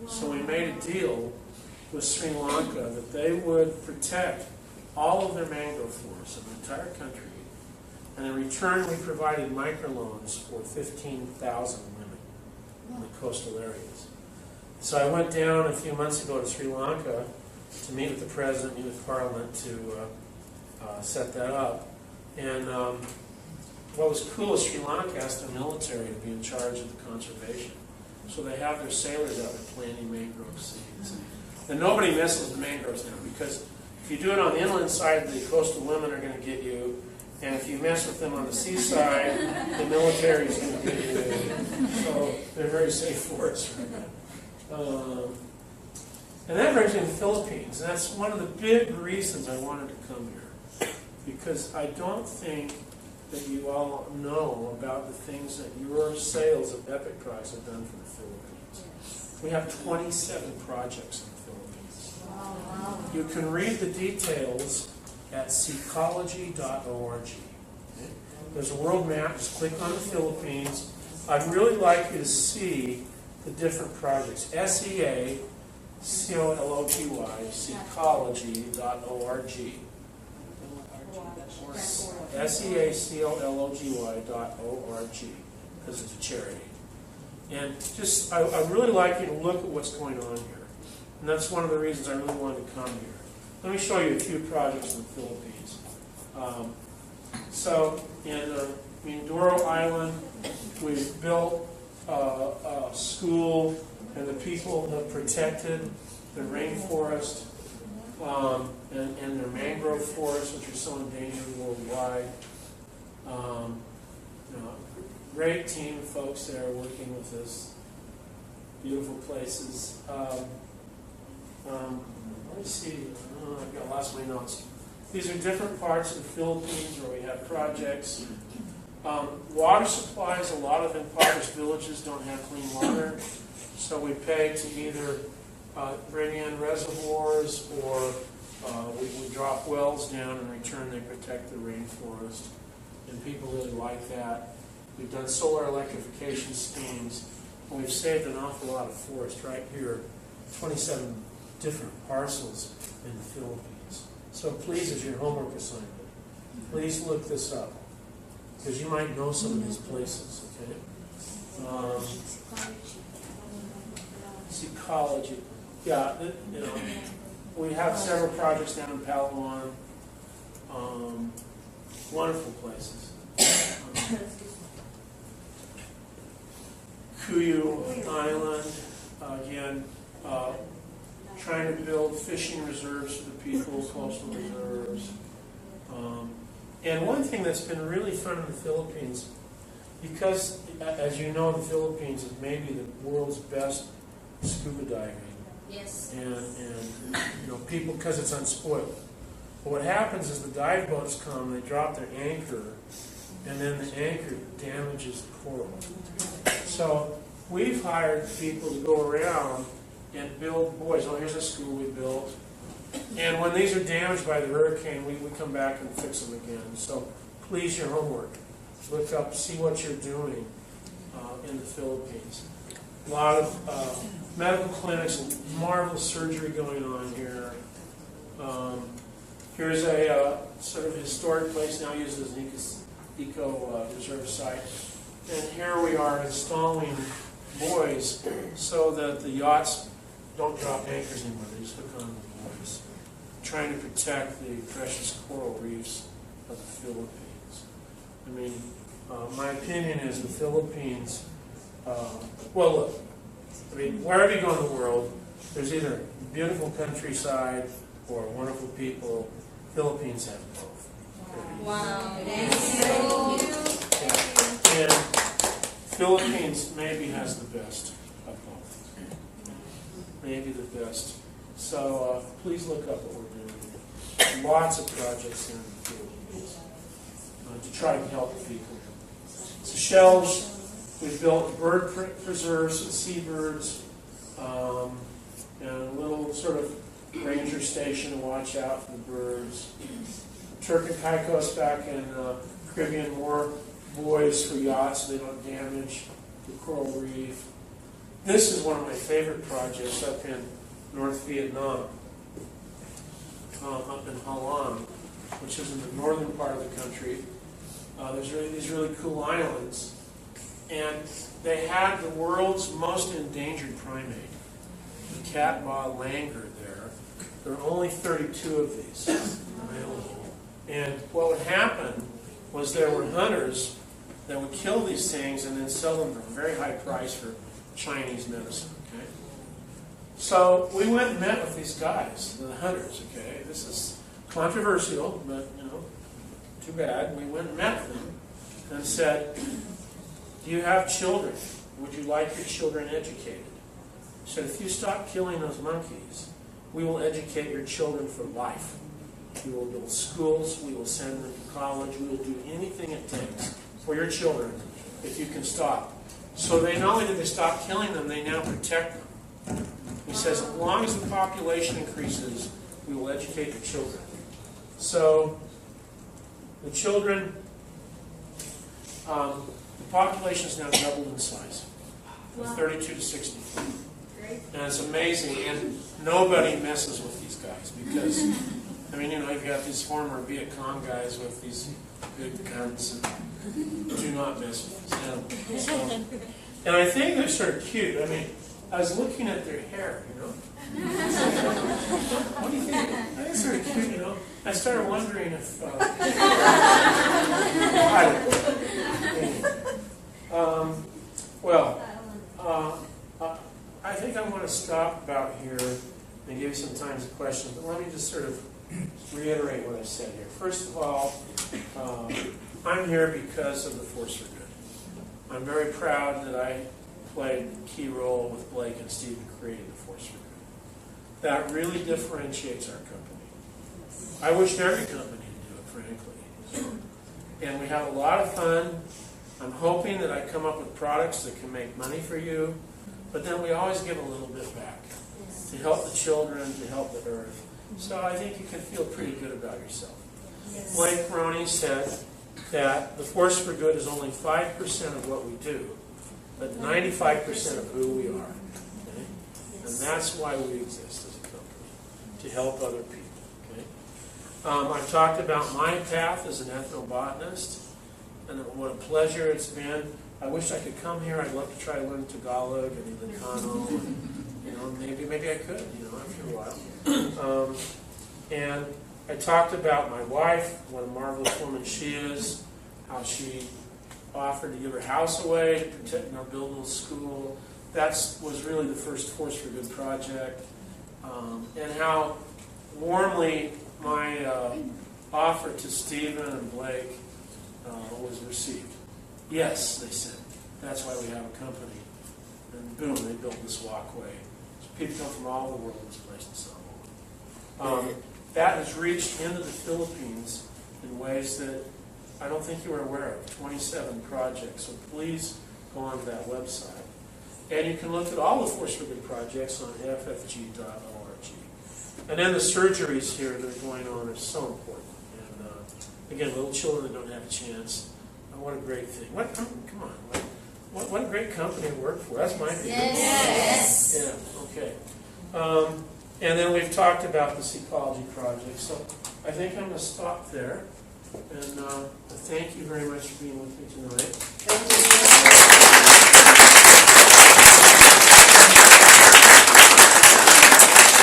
Wow. So we made a deal with Sri Lanka that they would protect all of their mangrove forests in the entire country. And in return, we provided microloans for 15,000 women in the coastal areas. So I went down a few months ago to Sri Lanka to meet with the president, meet with Parliament to set that up. And what was cool is Sri Lanka asked their military to be in charge of the conservation. So they have their sailors out there planting mangrove seeds. And nobody messes with mangroves now, because if you do it on the inland side, the coastal women are going to get you. And if you mess with them on the seaside, the military is going to get you. So they're very safe for us right now. And that brings me to the Philippines. And that's one of the big reasons I wanted to come here. Because I don't think that you all know about the things that your sales of Epic products have done for the Philippines. We have 27 projects in the Philippines. Wow. You can read the details at seacology.org. Okay? There's a world map. Just click on the Philippines. I'd really like you to see the different projects. SEACOLOGY, seacology.org. SEACLLOGY.org, because it's a charity. And just, I really like you to look at what's going on here. And that's one of the reasons I really wanted to come here. Let me show you a few projects in the Philippines. So in Mindoro Island, we've built a school, and the people have protected the rainforest and their mangrove forests, which are so endangered worldwide. Great team of folks there working with us. Beautiful places. Let me see. I've got lots of my notes. These are different parts of the Philippines where we have projects. Water supplies, a lot of impoverished villages don't have clean water, so we pay to either bring in reservoirs or we drop wells down. In return, they protect the rainforest, and people really like that. We've done solar electrification schemes, and we've saved an awful lot of forest right here, 27 different parcels in the Philippines. So please, as your homework assignment, please look this up, because you might know some of these places, okay? It's ecology. Yeah, we have several projects down in Palawan. Wonderful places. Cuyo Island, again, trying to build fishing reserves for the people, coastal reserves. And one thing that's been really fun in the Philippines, because, as you know, the Philippines is maybe the world's best scuba diving. Yes. And people, because it's unspoiled. But what happens is the dive boats come, they drop their anchor, and then the anchor damages the coral. So we've hired people to go around and build buoys. Oh, here's a school we built. And when these are damaged by the hurricane, we come back and fix them again. So please, your homework. Look up, see what you're doing in the Philippines. A lot of medical clinics, marvelous surgery going on here. Here's a sort of historic place now used as an eco-reserve site. And here we are installing buoys so that the yachts don't drop anchors anymore. They just hook on the buoys, trying to protect the precious coral reefs of the Philippines. I mean, my opinion is the Philippines, well, look, I mean, wherever you go in the world, there's either beautiful countryside or wonderful people. Philippines have both. Wow. Yeah. And Philippines maybe has the best of both. Maybe the best. So please look up what we're doing. Lots of projects here in the Philippines to try to help people. Seychelles, we've built bird preserves with seabirds, and a little sort of ranger station to watch out for the birds. Turk and Caicos back in Caribbean, more buoys for yachts so they don't damage the coral reef. This is one of my favorite projects up in North Vietnam, up in Ha Long, which is in the northern part of the country. There's these really cool islands, and they had the world's most endangered primate, the cat-ba langur there. There are only 32 of these available. And what would happen was there were hunters that would kill these things and then sell them for a very high price for Chinese medicine. Okay, so we went and met with these guys, the hunters. Okay, this is controversial, but too bad. We went and met with them and said, "Do you have children? Would you like your children educated?" He said, "If you stop killing those monkeys, we will educate your children for life. We will build schools. We will send them to college. We will do anything it takes for your children if you can stop." So they not only did they stop killing them, they now protect them. He says, as long as the population increases, we will educate your children. So the children, the population is now doubled in size, from 32 to 60. And it's amazing, and nobody messes with these guys because I mean, you know, you've got these former Viet Cong guys with these big guns, and do not mess with them. So, and I think they're sort of cute. I mean, I was looking at their hair, you know. What do you think? I think it's sort of cute, you know. I started wondering if. I think I want to stop about here and give you some time to questions, but let me just sort of reiterate what I said here. First of all, I'm here because of the Force for Good. I'm very proud that I played a key role with Blake and Steve in creating the Force for Good. That really differentiates our company. I wish every company would do it, frankly. And we have a lot of fun. I'm hoping that I come up with products that can make money for you, but then we always give a little bit back to help the children, to help the earth. So I think you can feel pretty good about yourself. Yes. Blake Roney said that the Force for Good is only 5% of what we do, but 95% of who we are. Okay? And that's why we exist as a company, to help other people. Okay? I've talked about my path as an ethnobotanist, and what a pleasure it's been. I wish I could come here. I'd love to try to learn Tagalog and Ilocano, and you know, maybe I could, you know, after a while. And I talked about my wife, what a marvelous woman she is, how she offered to give her house away to protect and build a little school. That was really the first Force for Good project, and how warmly my offer to Stephen and Blake was received. Yes, they said, that's why we have a company. And boom, they built this walkway. So people come from all over the world in this place to Samoa. That has reached into the Philippines in ways that I don't think you were aware of. 27 projects. So please go onto that website. And you can look at all the Force for Good projects on ffg.org. And then the surgeries here that are going on are so important. And again, little children that don't have a chance. What a great thing. Come on. What a great company to work for. That's my opinion. Yes. Yeah, okay. And then we've talked about this ecology project. So I think I'm going to stop there. And thank you very much for being with me tonight.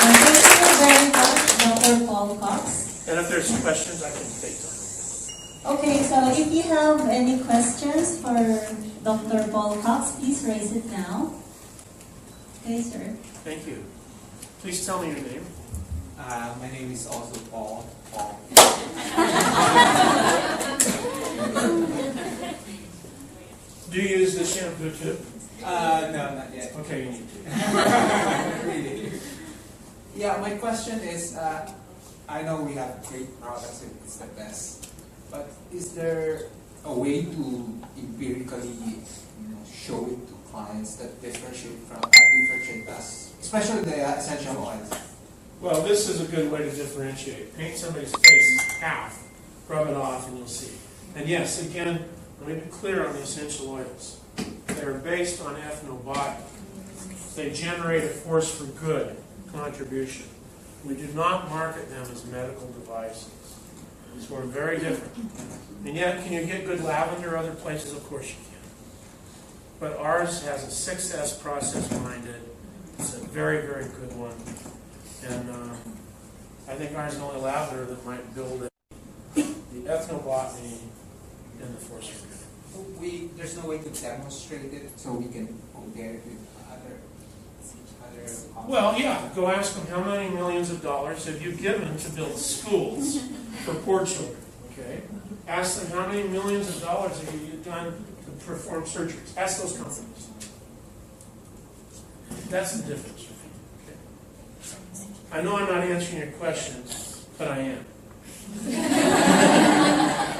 Thank you very much, Dr. Paul Cox. And if there's questions, I can take time. Okay, so if you have any questions for Dr. Paul Cox, please raise it now. Okay, sir. Thank you. Please tell me your name. My name is also Paul. Do you use the shampoo too? No, not yet. Okay, you need to. Really? Yeah, my question is, I know we have great products and it's the best, but is there a way to empirically, show it to clients that differentiate us, especially the essential oils? Well, this is a good way to differentiate. Paint somebody's face half, rub it off, and you'll see. And yes, again, let me be clear on the essential oils. They're based on ethnobotany. They generate a Force for Good contribution. We do not market them as medical devices. So we're very different. And yet, can you get good lavender other places? Of course you can. But ours has a 6S process behind it. It's a very, very good one. And I think ours is the only lavender that might build it. The ethnobotany and the Force for Good. There's no way to demonstrate it so we can compare it with other. Well, yeah. Go ask them how many millions of dollars have you given to build schools for poor children. Okay. Ask them how many millions of dollars have you done to perform surgeries. Ask those companies. That's the difference. Okay. I know I'm not answering your question, but I am. Right?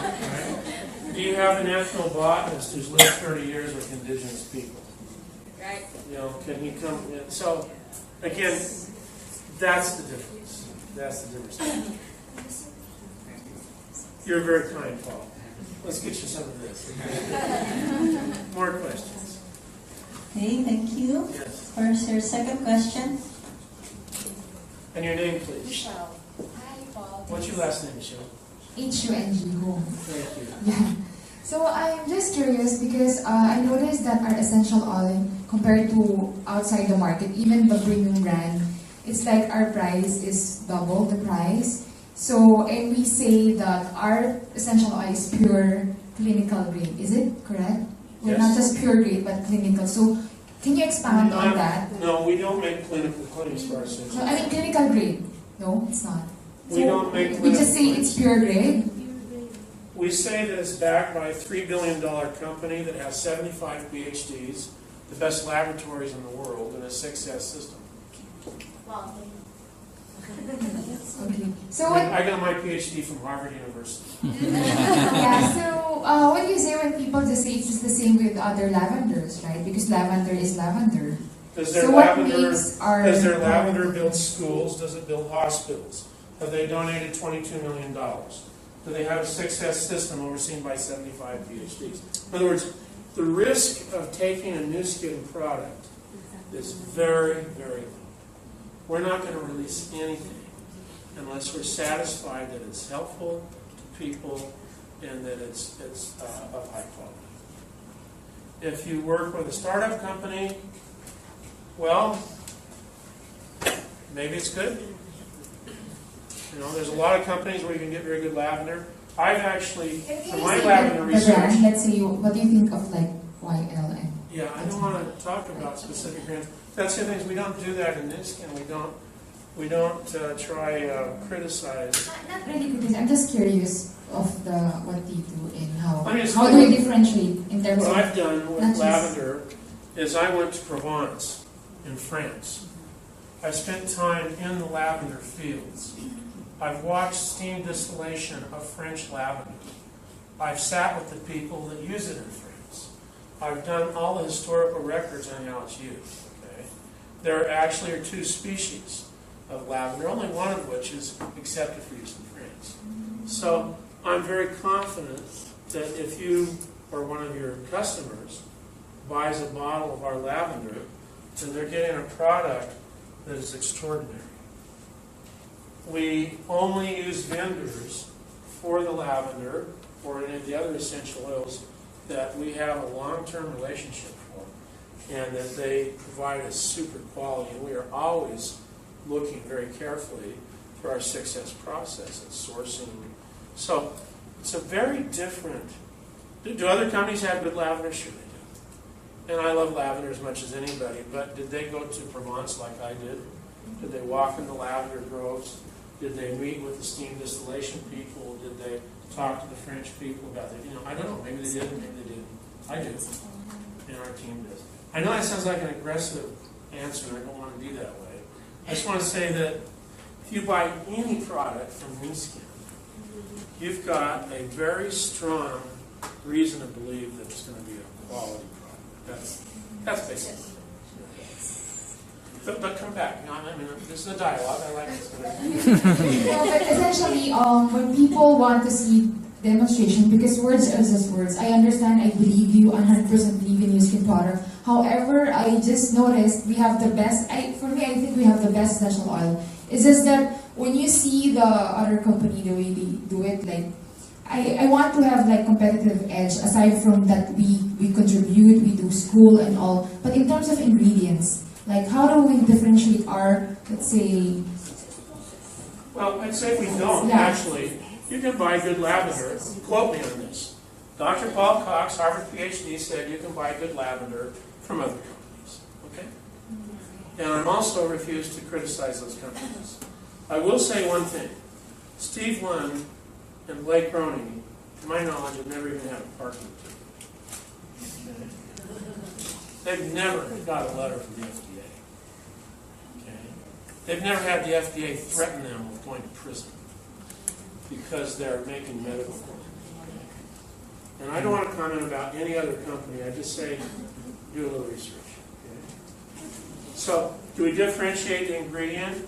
Do you have an ethnobotanist who's lived 30 years with indigenous people? Right. Can he come? So, again, that's the difference. That's the difference. You're very kind, Paul. Let's get you some of this. More questions? Okay, thank you. Yes. For your second question. And your name, please. Michelle. Hi, Paul. What's your last name, Michelle? H-U-N-G, home. Thank you. Yeah. So I'm just curious because I noticed that our essential oil, compared to outside the market, even the premium brand, it's like our price is double the price. So, and we say that our essential oil is pure clinical grade. Is it correct? We're Yes. not just pure grade, but clinical. So, can you expound on that? No, we don't make clinical claims for ourselves. No, I mean clinical grade. No, it's not. We don't make We just say clinical it's pure grade. We say that it's backed by a $3 billion company that has 75 PhDs, the best laboratories in the world, and a 6S system. Wow. Okay. So what? I got my PhD from Harvard University. Yeah. So what do you say when people just say it's just the same with other lavenders, right? Because lavender is lavender. Does their So what lavender, makes our does their lavender build schools? Does it build hospitals? Have they donated $22 million? Do they have a 6S system overseen by 75 PhDs? In other words, the risk of taking a new skin product is very, very low. We're not going to release anything unless we're satisfied that it's helpful to people and that it's of high quality. If you work with a startup company, well, maybe it's good. You know, there's a lot of companies where you can get very good lavender. I've actually, for my lavender the brand, research, let's say, what do you think of like YLM? yeah, I don't want to talk about specific brands. That's the thing, we don't do that in this, and we don't try criticize. Not really because I'm just curious of what they do and how I mean, it's how do we differentiate in terms What of I've done not with just- lavender is I went to Provence in France. I spent time in the lavender fields. I've watched steam distillation of French lavender. I've sat with the people that use it in France. I've done all the historical records on how it's used. Okay? There actually are 2 species of lavender, only one of which is accepted for use in France. So I'm very confident that if you or one of your customers buys a bottle of our lavender, then they're getting a product that is extraordinary. We only use vendors for the lavender or any of the other essential oils that we have a long-term relationship for, and that they provide us super quality. And we are always looking very carefully through our 6S process at sourcing. So it's a very different. Do other companies have good lavender? Sure they do. And I love lavender as much as anybody, but did they go to Provence like I did? Did they walk in the lavender groves? Did they meet with the steam distillation people? Did they talk to the French people about it? You know, I don't know. Maybe they did, maybe they didn't. I do, and our team does. I know that sounds like an aggressive answer, and I don't want to be that way. I just want to say that if you buy any product from Nu Skin, you've got a very strong reason to believe that it's going to be a quality product. That's basically it. But come back. You know, I mean, this is a dialogue. I like this. No, but essentially, when people want to see demonstration, because words are just words, I understand, I believe you, 100% believe in Nu Skin product. However, I just noticed we have the best, for me, I think we have the best essential oil. It's just that when you see the other company, the way they do it, like, I want to have like competitive edge aside from that we contribute, we do school and all. But in terms of ingredients, like how do we differentiate our, let's say... Well, I'd say we don't, actually. You can buy good lavender. Quote me on this. Dr. Paul Cox, Harvard PhD, said you can buy good lavender from other companies. Okay? And I'm also refused to criticize those companies. I will say one thing. Steve Lund and Blake Roney, to my knowledge, have never even had a parking ticket. Okay? They've never got a letter from the FDA. Okay? They've never had the FDA threaten them with going to prison because they're making medical claims. Okay? And I don't want to comment about any other company. I just say do a little research. Okay? So, do we differentiate the ingredient?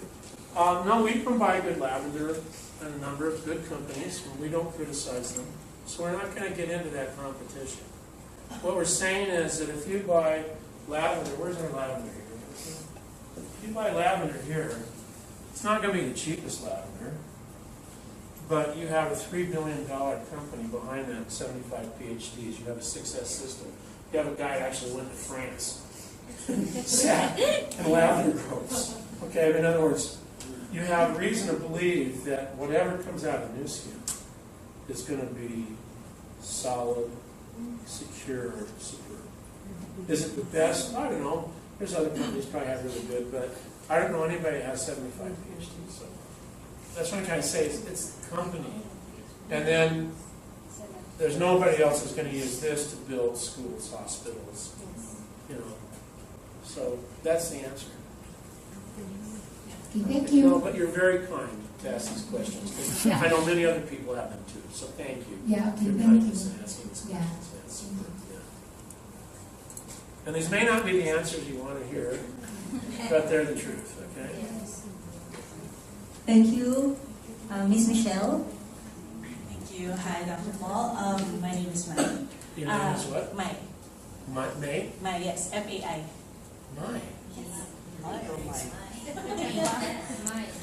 No, we can buy good lavender and a number of good companies, and we don't criticize them. So we're not going to get into that competition. What we're saying is that if you buy lavender, where's our lavender here? If you buy lavender here, It's not going to be the cheapest lavender, but you have a $3 billion company behind that, 75 PhDs. You have a success system. You have a guy who actually went to France, sat in lavender groves. Okay, in other words, you have reason to believe that whatever comes out of Nu Skin is going to be solid, secure, superb. Is it the best? I don't know. There's other companies probably have really good, but I don't know anybody that has 75 PhDs. So that's what I'm trying to say. It's the company. And then there's nobody else who's going to use this to build schools, hospitals, you know. So that's the answer. Okay, thank No, you. but you're very kind to ask these questions. 'Cause I know many other people have them too. So thank you. Yeah, okay, Your thank kindness you. in asking these Yeah. questions. That's super, yeah. And these may not be the answers you want to hear, but they're the truth, okay? Thank you, Miss Michelle. Thank you. Hi, Dr. Paul. My name is Mai. Your name is what? Mai. May? Mai, yes. M-A-I. Mai. Mai.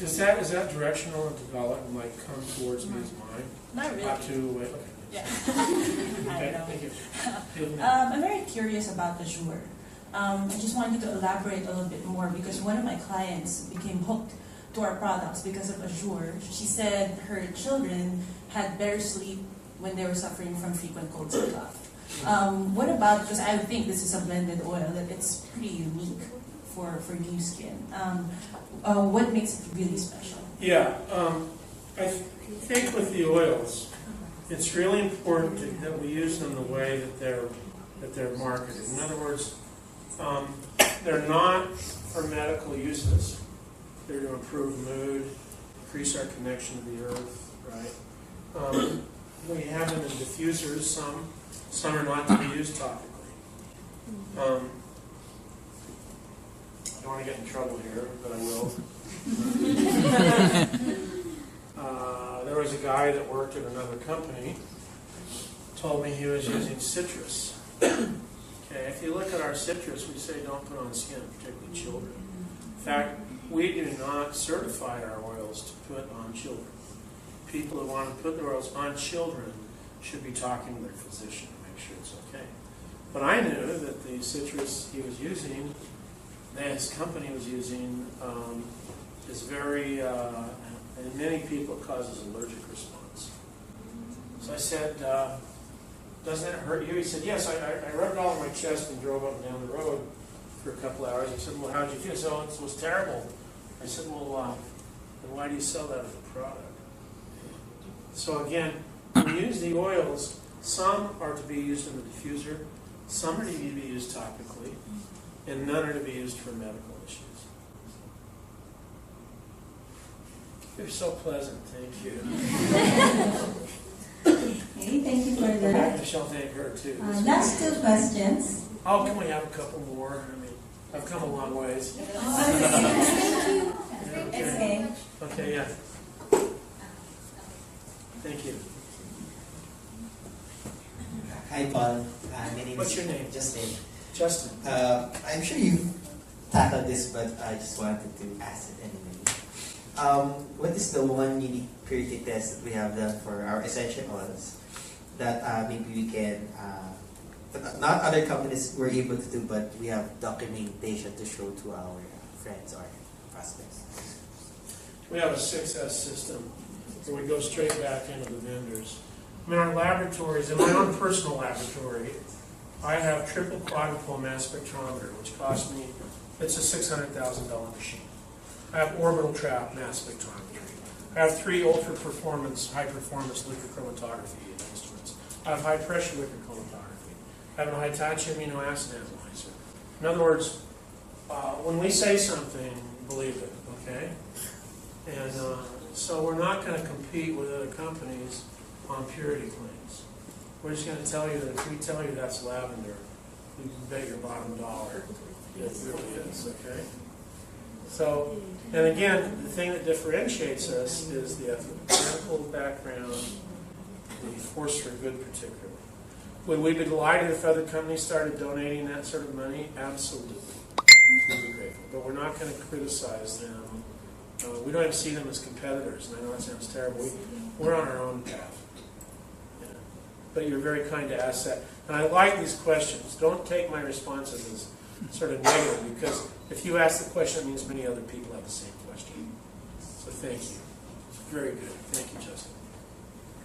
Is that directional and develop, like come towards me as mine? Not really. Not to, okay. Yeah. Okay, I know. thank you. I'm very curious about Azure. I just wanted to elaborate a little bit more because one of my clients became hooked to our products because of Azure. She said her children had better sleep when they were suffering from frequent colds and cough. What about, because I think this is a blended oil, that it's pretty unique for Nu Skin. What makes it really special? Yeah, I think with the oils, it's really important that we use them the way that they're marketed. In other words, they're not for medical uses. They're to improve mood, increase our connection to the earth, right? We have them in diffusers, some are not to be used topically. I don't want to get in trouble here, but I will. There was a guy that worked at another company, told me he was using citrus. Okay, if you look at our citrus, we say don't put on skin, particularly children. In fact, we do not certify our oils to put on children. People who want to put their oils on children should be talking to their physician to make sure it's okay. But I knew that the citrus he was using, that his company was using, is very, in many people, causes allergic response. So I said, doesn't that hurt you? He said, yes. I rubbed it all on my chest and drove up and down the road for a couple hours. He said, well, how did you feel? So it was terrible. I said, well, then why do you sell that as a product? So again, when we use the oils, some are to be used in the diffuser, some are to be used topically, and none are to be used for medical issues. You're so pleasant, thank you. Okay, thank you for that. Michelle, thank her too. Last two questions. Oh, can we have a couple more? I mean, I've come a long ways. Thank you. Yeah, Okay. okay, yeah. Thank you. Hi, Paul. My name What's is your name? Justin. Justin. I'm sure you've tackled this, but I just wanted to ask it anyway. What is the one unique purity test that we have done for our essential oils that maybe we can, not other companies were able to do, but we have documentation to show to our friends or prospects? We have a 6S system where we go straight back into the vendors. I mean, our laboratories, in my own personal laboratory, I have triple quadruple mass spectrometer, which cost me, it's a $600,000 machine. I have orbital trap mass spectrometry. I have 3 ultra performance, high performance liquid chromatography instruments. I have high pressure liquid chromatography. I have a Hitachi amino acid analyzer. In other words, when we say something, believe it, okay? And so we're not going to compete with other companies on purity claims. We're just going to tell you that if we tell you that's lavender, you can bet your bottom dollar it really is, okay? So, and again, the thing that differentiates us is the ethical background, the force for good particularly. Would we be delighted if other companies started donating that sort of money? Absolutely. We'd be grateful. But we're not going to criticize them We don't even see them as competitors, and I know that sounds terrible. We're on our own path. Yeah. But you're very kind to ask that. And I like these questions. Don't take my responses as sort of negative, because if you ask the question, it means many other people have the same question. So thank you. Very good. Thank you, Justin.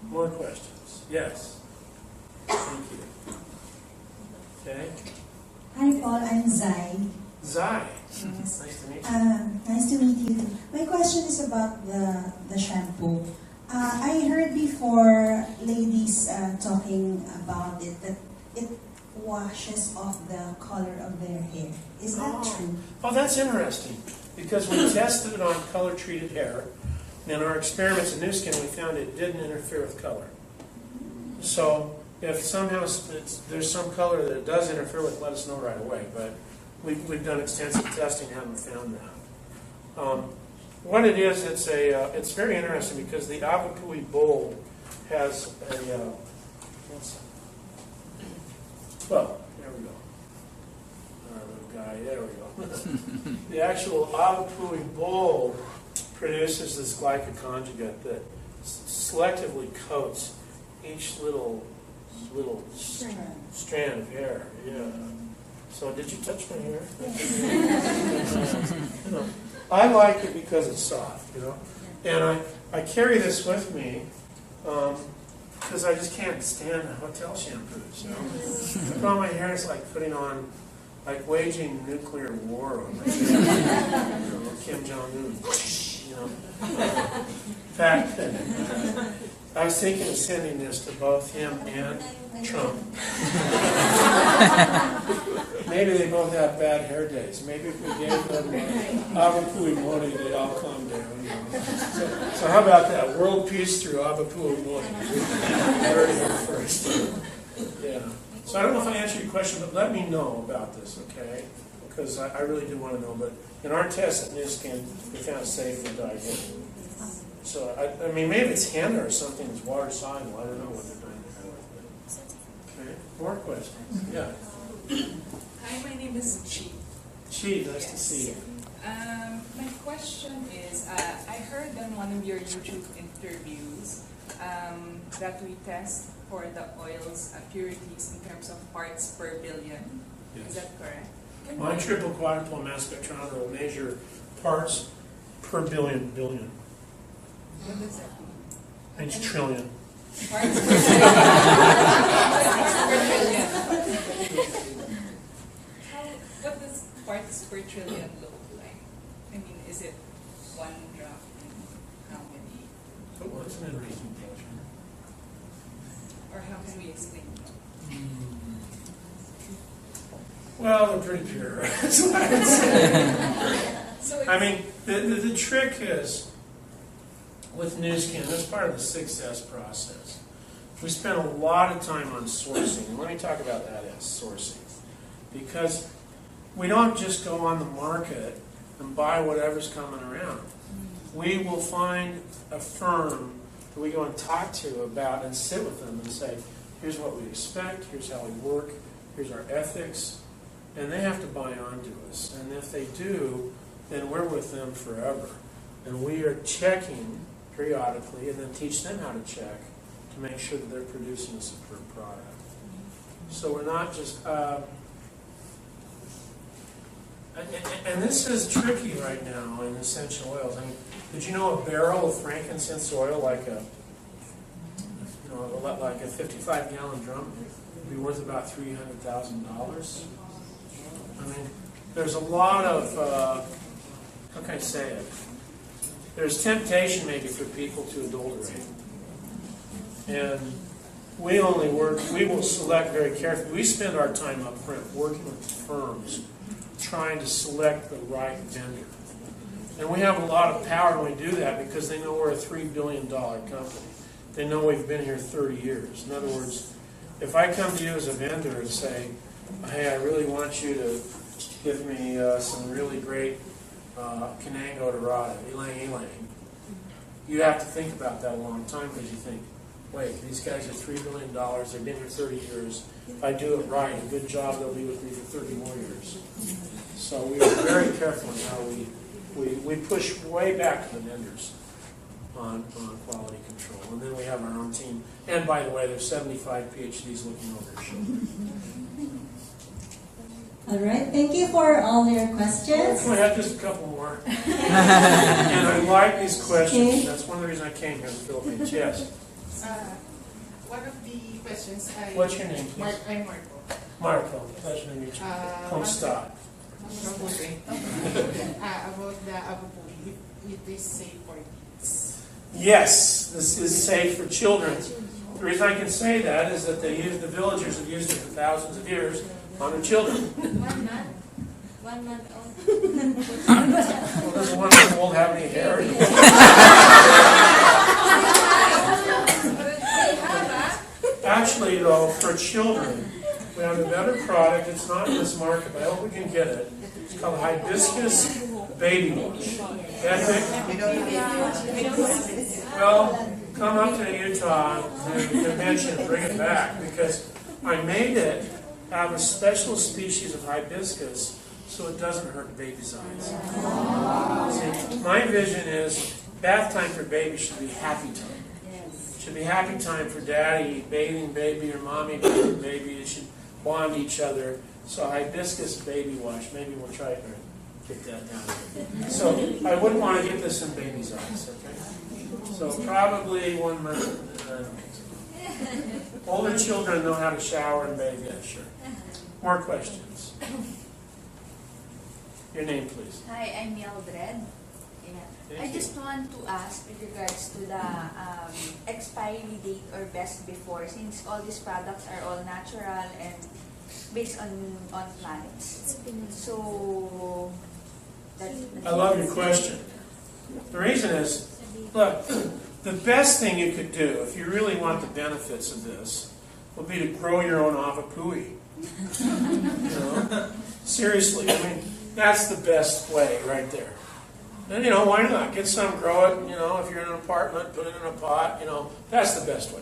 More questions? Yes. Thank you. Okay. Hi, Paul. I'm Zai. Zai. Yes. Nice to meet you. Nice to meet you. My question is about the shampoo. I heard before ladies talking about it, that it washes off the color of their hair. Is that true? Oh, that's interesting. Because we tested it on color-treated hair. In our experiments in New Skin, we found it didn't interfere with color. So if somehow there's some color that it does interfere with, let us know right away. But we've done extensive testing and haven't found that. What it is, it's very interesting because the Avapui bulb has a, well, there we go. Our little guy, there we go. The actual Avapui bulb produces this glycoconjugate that selectively coats each little strand of hair. Yeah. So did you touch my hair? You know, I like it because it's soft, you know. And I carry this with me because I just can't stand hotel shampoos. You know? Put on my hair, it's like putting on, like waging nuclear war on my hair. You know, Kim Jong-un. You know. In fact, I was thinking of sending this to both him and Trump. Maybe they both have bad hair days. Maybe if we gave them Avapui Mori, they'd all calm down. You know. So how about that? World peace through Avapui Mori. Heard it here first. Yeah. So I don't know if I answered your question, but let me know about this, okay? Because I really do want to know. But in our test at New Skin, we found it safe for dye hair. So, I mean, maybe it's henna or something that's water soluble. I don't know what they're doing there. Okay, more questions? Yeah. Hi, my name is Chi. Chi, nice to see you. My question is, I heard on one of your YouTube interviews that we test for the oil's purities in terms of parts per billion. Yes. Is that correct? My triple quadruple mass spectrometer will measure parts per billion. What does that mean? It's trillion. Parts per billion. What does parts per trillion look like? I mean, is it one drop in how many? Well, it's an interesting question. Or how can we explain that? Well, they're pretty pure. That's what I would say. So I mean, the trick is, with New Skin, that's part of the success process. We spend a lot of time on sourcing. And let me talk about that as sourcing. Because we don't just go on the market and buy whatever's coming around. We will find a firm that we go and talk to about and sit with them and say, here's what we expect, here's how we work, here's our ethics. And they have to buy onto us. And if they do, then we're with them forever. And we are checking periodically and then teach them how to check to make sure that they're producing a superb product. So we're not just... and this is tricky right now in essential oils. I mean, did you know a barrel of frankincense oil, like a 55-gallon drum, would be worth about $300,000? I mean, there's a lot of, how can I say it? There's temptation maybe for people to adulterate. And we will select very carefully. We spend our time up front working with firms, trying to select the right vendor. And we have a lot of power when we do that because they know we're a $3 billion company. They know we've been here 30 years. In other words, if I come to you as a vendor and say, hey, I really want you to give me some really great Canango Dorada, Ylang, you have to think about that a long time because you think, wait, these guys are $3 billion, they've been here 30 years. If I do it right, a good job, they'll be with me for 30 more years. So we are very careful in how we we push way back to the vendors on quality control. And then we have our own team. And by the way, there's 75 PhDs looking over their shoulder. All right, thank you for all your questions. I have just a couple more. And I like these questions. Okay. That's one of the reasons I came here in the Philippines. Yes. One of the questions I... What's your name, please? I'm Marco. Marco, pleasure to meet you. Comsta. Mabuti. About the Avapuli, it is safe for kids. Yes, this is safe for children. The reason I can say that is that the villagers have used it for thousands of years on their children. 1 month? 1 month old? Well, does 1 month old have any hair? Actually, though, for children, we have a better product. It's not in this market, but I hope we can get it. It's called Hibiscus Baby Wash. Well, come up to Utah and convention and bring it back, because I made it out of a special species of hibiscus so it doesn't hurt baby's eyes. See, my vision is bath time for baby should be happy time. Should be happy time for daddy bathing baby or mommy bathing baby. It should bond each other. So hibiscus baby wash. Maybe we'll try it and get that down. So I wouldn't want to get this in baby's eyes. Okay. So probably 1 month. Older children know how to shower and bathe. Yeah, sure. More questions. Your name, please. Hi, I'm Mildred. I just want to ask with regards to the expiry date or best before, since all these products are all natural and based on plants. So I love your question. The reason is, look, the best thing you could do if you really want the benefits of this would be to grow your own avapui. You know? Seriously, I mean, that's the best way right there. And, why not? Get some, grow it, if you're in an apartment, put it in a pot, that's the best way.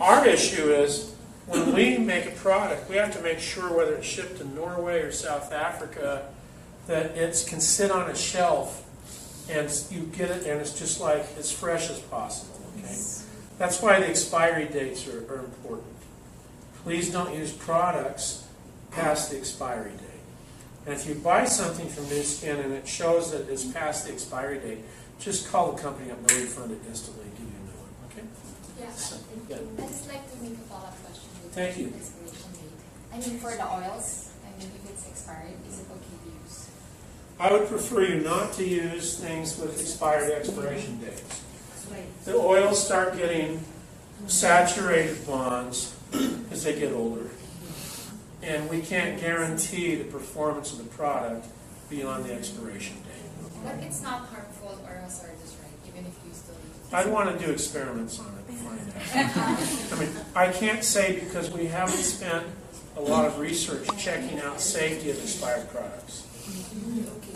Our issue is, when we make a product, we have to make sure whether it's shipped to Norway or South Africa, that it can sit on a shelf and you get it and it's just like as fresh as possible. Okay? That's why the expiry dates are important. Please don't use products past the expiry date. And if you buy something from Nu Skin and it shows that it's past the expiry date, just call the company up and they'll refund it instantly and give you a new one. Okay? Yeah, So, I'd just like to make a follow-up question with Thank you. the expiration date. I mean, for the oils, if it's expired, is it okay to use? I would prefer you not to use things with expired expiration dates. The oils start getting saturated bonds as they get older. And we can't guarantee the performance of the product beyond the expiration date. But it's not harmful or hazardous, right? Even if you still use it. I'd want to do experiments on it to find out. I mean, I can't say because we haven't spent a lot of research checking out safety of expired products.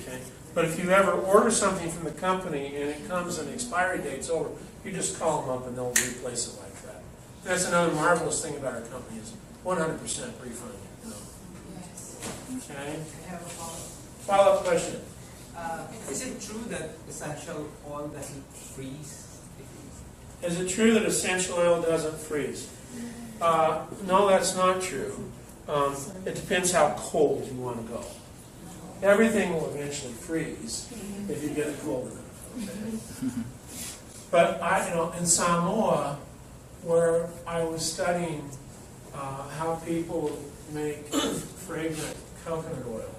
Okay? But if you ever order something from the company and it comes and the expiry date's over, you just call them up and they'll replace it like that. That's another marvelous thing about our company is 100% refund. Okay? I have a follow-up. Follow-up question. Is it true that essential oil doesn't freeze? Is it true that essential oil doesn't freeze? No, that's not true. It depends how cold you want to go. Everything will eventually freeze if you get it cold enough. Okay? But in Samoa, where I was studying how people make fragrant coconut oil.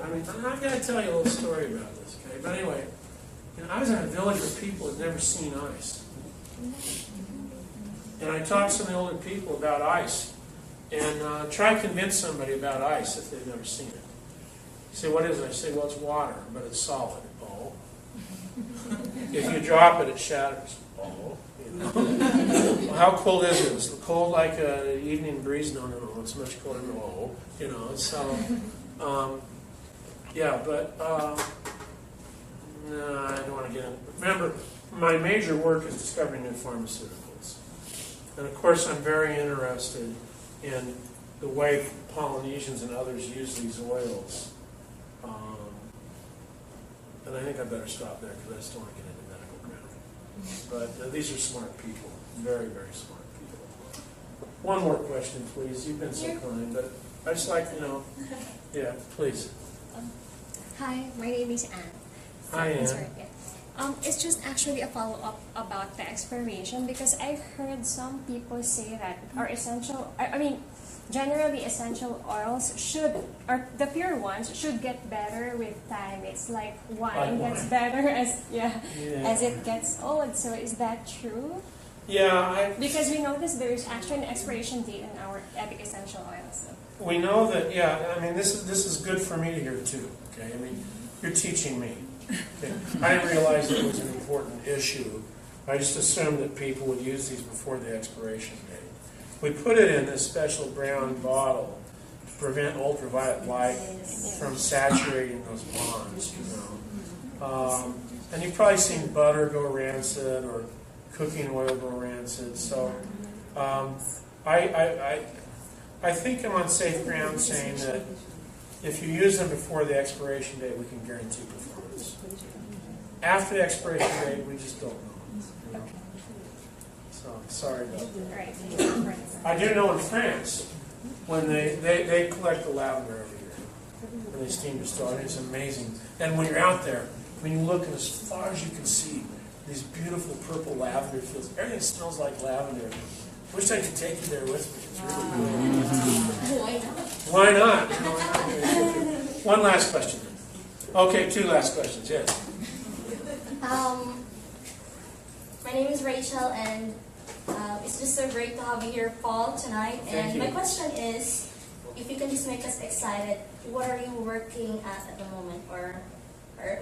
I'm going to tell you a little story about this, okay? But anyway, I was in a village where people had never seen ice. And I talked to some of the older people about ice. And try to convince somebody about ice if they've never seen it. You say, what is it? I say, well, it's water, but it's solid. Oh. If you drop it, it shatters. Oh. Well, how cold is it? Is it cold like an evening breeze? No, it's much colder. No, so, yeah, but, no, I don't want to get in. Remember, my major work is discovering new pharmaceuticals. And of course, I'm very interested in the way Polynesians and others use these oils. And I think I better stop there because I just don't want to get into medical ground. But these are smart people, very, very smart people. One more question, please. You've been so kind, but I just like to know. Yeah, please. Hi, my name is Anne. Hi, Anne. Sorry, yeah. It's just actually a follow-up about the expiration because I've heard some people say that our essential, I mean, generally essential oils should, or the pure ones should get better with time. It's like wine gets better as as it gets old. So is that true? Yeah, Because we noticed there is actually an expiration date in our Epic essential oils. So. we know that. Yeah, I mean, this is good for me to hear too. Okay, I mean, you're teaching me. Okay. I didn't realize it was an important issue. I just assumed that people would use these before the expiration date. We put it in this special brown bottle to prevent ultraviolet light from saturating those bonds, you know. And you've probably seen butter go rancid or cooking oil go rancid. So I think I'm on safe ground saying that if you use them before the expiration date, we can guarantee performance. After the expiration date, we just don't know. You know? So sorry about that. I do know in France, when they collect the lavender every year, and they steam distill it. It's amazing. And when you're out there, when you look, and as far as you can see, these beautiful purple lavender fields. Everything smells like lavender. Wish I could take you there with me. It's really cool. Why not? One last question. Okay, two last questions. Yes. My name is Rachel, and it's just so great to have you here, Paul, tonight. Thank you. My question is, if you can just make us excited, what are you working at the moment, or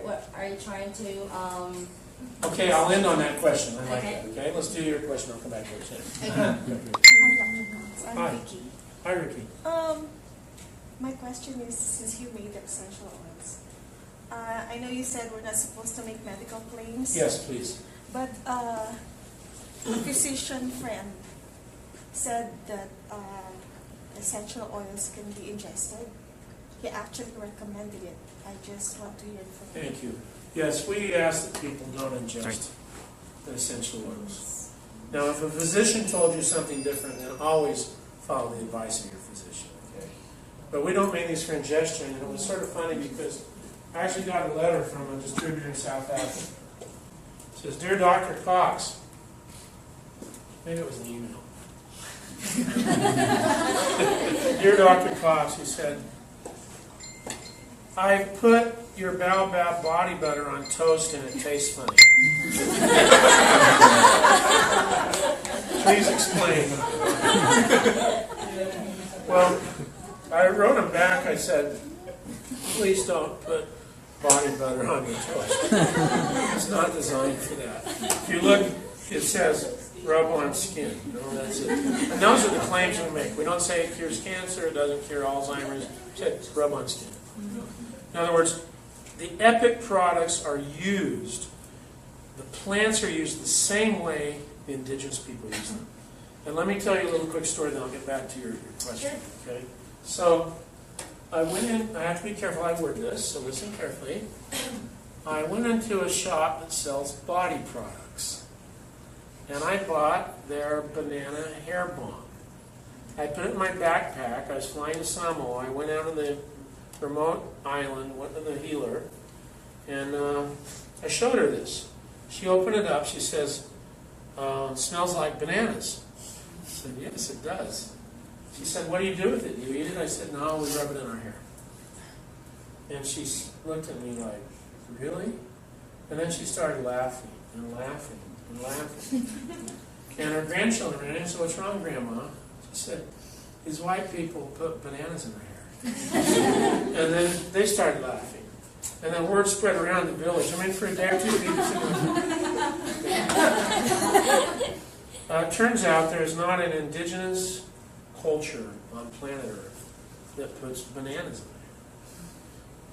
what are you trying to? Okay, I'll end on that question. I like that. Okay, let's do your question. I'll come back to it. I'm Hi. Ricky. Hi, Ricky. My question is, since you made essential oils, I know you said we're not supposed to make medical claims. Yes, please. But a physician friend said that essential oils can be ingested. He actually recommended it. I just want to hear from you. Thank you. Yes, we ask that people don't ingest the essential oils. Now, if a physician told you something different, then always follow the advice of your physician. Okay? But we don't make these for ingestion, and it was sort of funny because I actually got a letter from a distributor in South Africa. It says, "Dear Dr. Cox," maybe it was an email. "Dear Dr. Cox," he said, "I put your Baobab body butter on toast and it tastes funny. Please explain." Well, I wrote him back. I said, "Please don't put body butter on your toast. It's not designed for that. If you look, it says rub on skin. You know, that's it. And those are the claims we make. We don't say it cures cancer. It doesn't cure Alzheimer's. We say rub on skin. In other words, the Epic products are used, the plants are used the same way the indigenous people use them. And let me tell you a little quick story, then I'll get back to your question. Okay? So, I went in, I have to be careful, I word this, so listen carefully. I went into a shop that sells body products. And I bought their banana hair balm. I put it in my backpack, I was flying to Samoa, I went out on the remote island, went to the healer, and I showed her this. She opened it up, she says, "It smells like bananas." I said, "Yes, it does." She said, "What do you do with it? Do you eat it?" I said, "No, we rub it in our hair." And she looked at me like, "Really?" And then she started laughing and laughing and laughing. And her grandchildren ran in, "So what's wrong, Grandma?" She said, "These white people put bananas in their hair." And then they started laughing. And then word spread around the village. I mean, for a day or two, people said, turns out there is not an indigenous culture on planet Earth that puts bananas in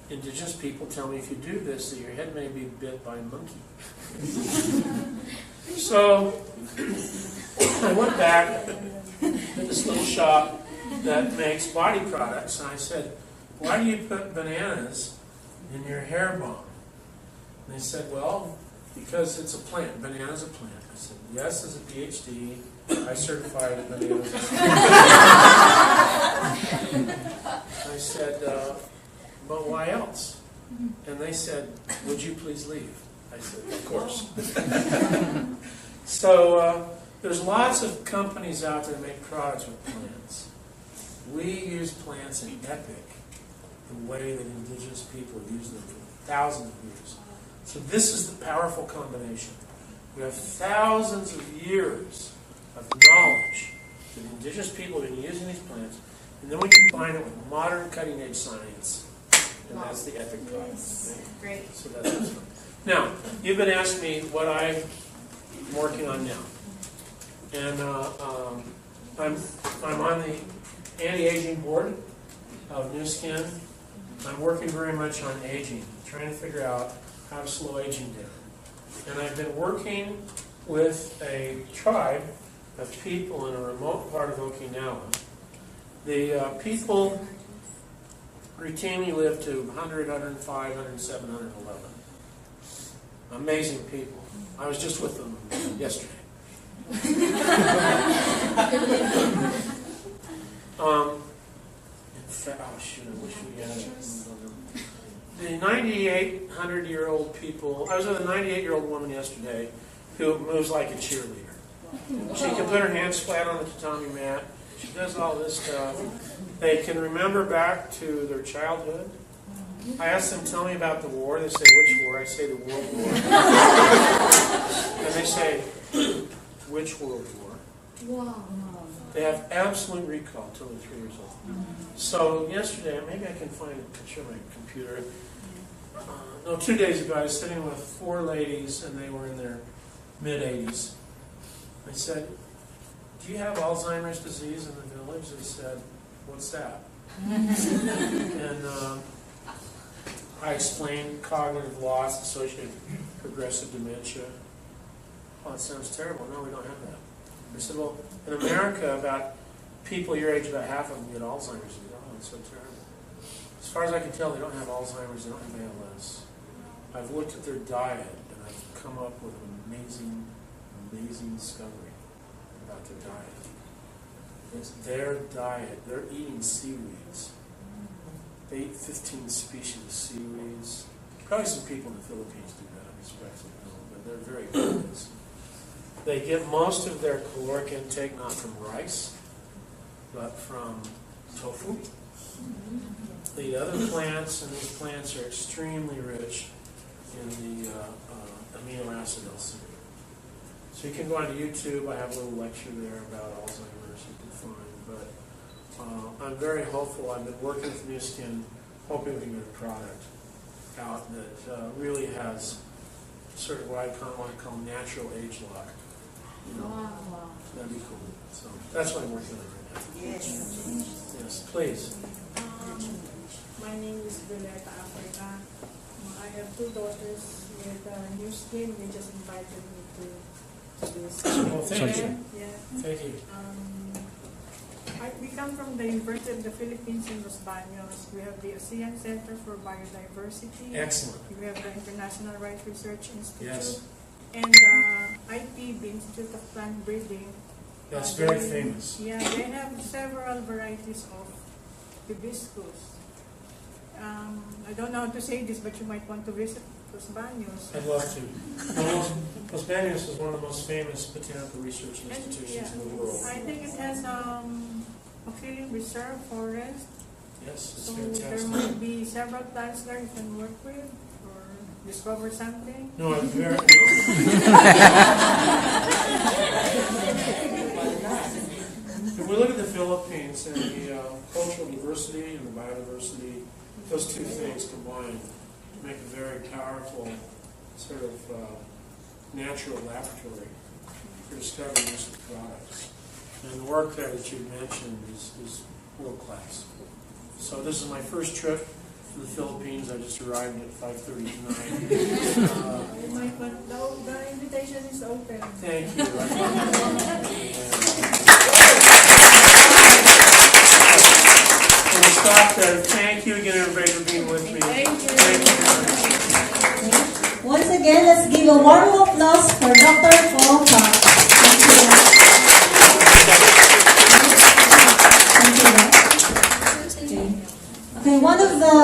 there. Indigenous people tell me if you do this, that your head may be bit by a monkey. So I went back to this little shop that makes body products, and I said, "Why do you put bananas in your hair balm?" And they said, well, because it's a plant, banana's a plant. I said, yes, as a PhD, I certified that bananas. I said, but why else? And they said, would you please leave? I said, of course. So there's lots of companies out there that make products with plants. We use plants in EPIC the way that indigenous people have used them for thousands of years. So this is the powerful combination. We have thousands of years of knowledge that indigenous people have been using these plants, and then we combine it with modern cutting-edge science, and that's the EPIC product. Great. So that's what's fun. Now, you've been asking me what I'm working on now. And I'm on the anti-aging board of New Skin. I'm working very much on aging, trying to figure out how to slow aging down. And I've been working with a tribe of people in a remote part of Okinawa. The people routinely live to 100, 105, 107, 111. Amazing people. I was just with them yesterday. In fact, oh shoot, I wish we had it. The 9,800-year-old people, I was with a 98-year-old woman yesterday who moves like a cheerleader. She can put her hands flat on the tatami mat. She does all this stuff. They can remember back to their childhood. I asked them, tell me about the war. They say, which war? I say, the World War. And they say, which World War? Wow. They have absolute recall until they're 3 years old. So yesterday, maybe I can find a picture on my computer. No, 2 days ago, I was sitting with 4 ladies, and they were in their mid-80s. I said, do you have Alzheimer's disease in the village? They said, what's that? And I explained cognitive loss associated with progressive dementia. Oh, it sounds terrible. No, we don't have that. I said, well, in America, about people your age, about half of them get Alzheimer's disease. Oh, it's so terrible. As far as I can tell, they don't have Alzheimer's, they don't have ALS. I've looked at their diet, and I've come up with an amazing, amazing discovery about their diet. It's their diet. They're eating seaweeds. They eat 15 species of seaweeds. Probably some people in the Philippines do that, I expect, but they're very good at this. They get most of their caloric intake not from rice, but from tofu. They eat other plants, and these plants are extremely rich in the amino acid L-serine. So you can go onto YouTube. I have a little lecture there about Alzheimer's you can find. But I'm very hopeful. I've been working with New Skin, hoping we can get a product out that really has sort of what I want to call natural age lock. You know, Wow. that'd be cool. So that's what I'm working on right now. Yes. Yes, please. My name is Violeta Africa. I have 2 daughters with New Skin. They just invited me to this. Well, thank you. Yeah. Thank you. We come from the University of the Philippines in Los Baños. We have the ASEAN Center for Biodiversity. Excellent. We have the International Rice Research Institute. Yes. And IPB, Institute of Plant Breeding. That's very famous. Yeah, they have several varieties of hibiscus. I don't know how to say this, but you might want to visit Los Baños. I'd love to. Los Baños is one of the most famous botanical research institutions in the world. I think it has a Philippine Reserve Forest. Yes, it's So fantastic. there might be several plants there you can work with or discover something. No, I'm very. If we look at the Philippines and the cultural diversity and the biodiversity, those two things combined to make a very powerful sort of natural laboratory for discovering new products. And the work there that you mentioned is world class. So this is my first trip to the Philippines. I just arrived at 5:30 tonight. The invitation is open. Thank you. We'll stop there. Thank you again, everybody, for being with me. Thank you. Thank you. Once again, let's give a warm applause for Dr. Paul Cox. Thank you. Thank you. Okay, one of the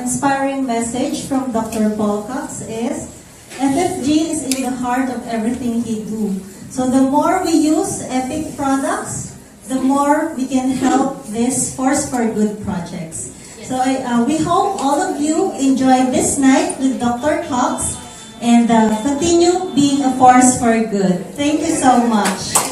inspiring message from Dr. Paul Cox is, FFG is in the heart of everything he do. So the more we use EPIC products, the more we can help this Force for Good projects. So we hope all of you enjoy this night with Dr. Cox and continue being a force for good. Thank you so much.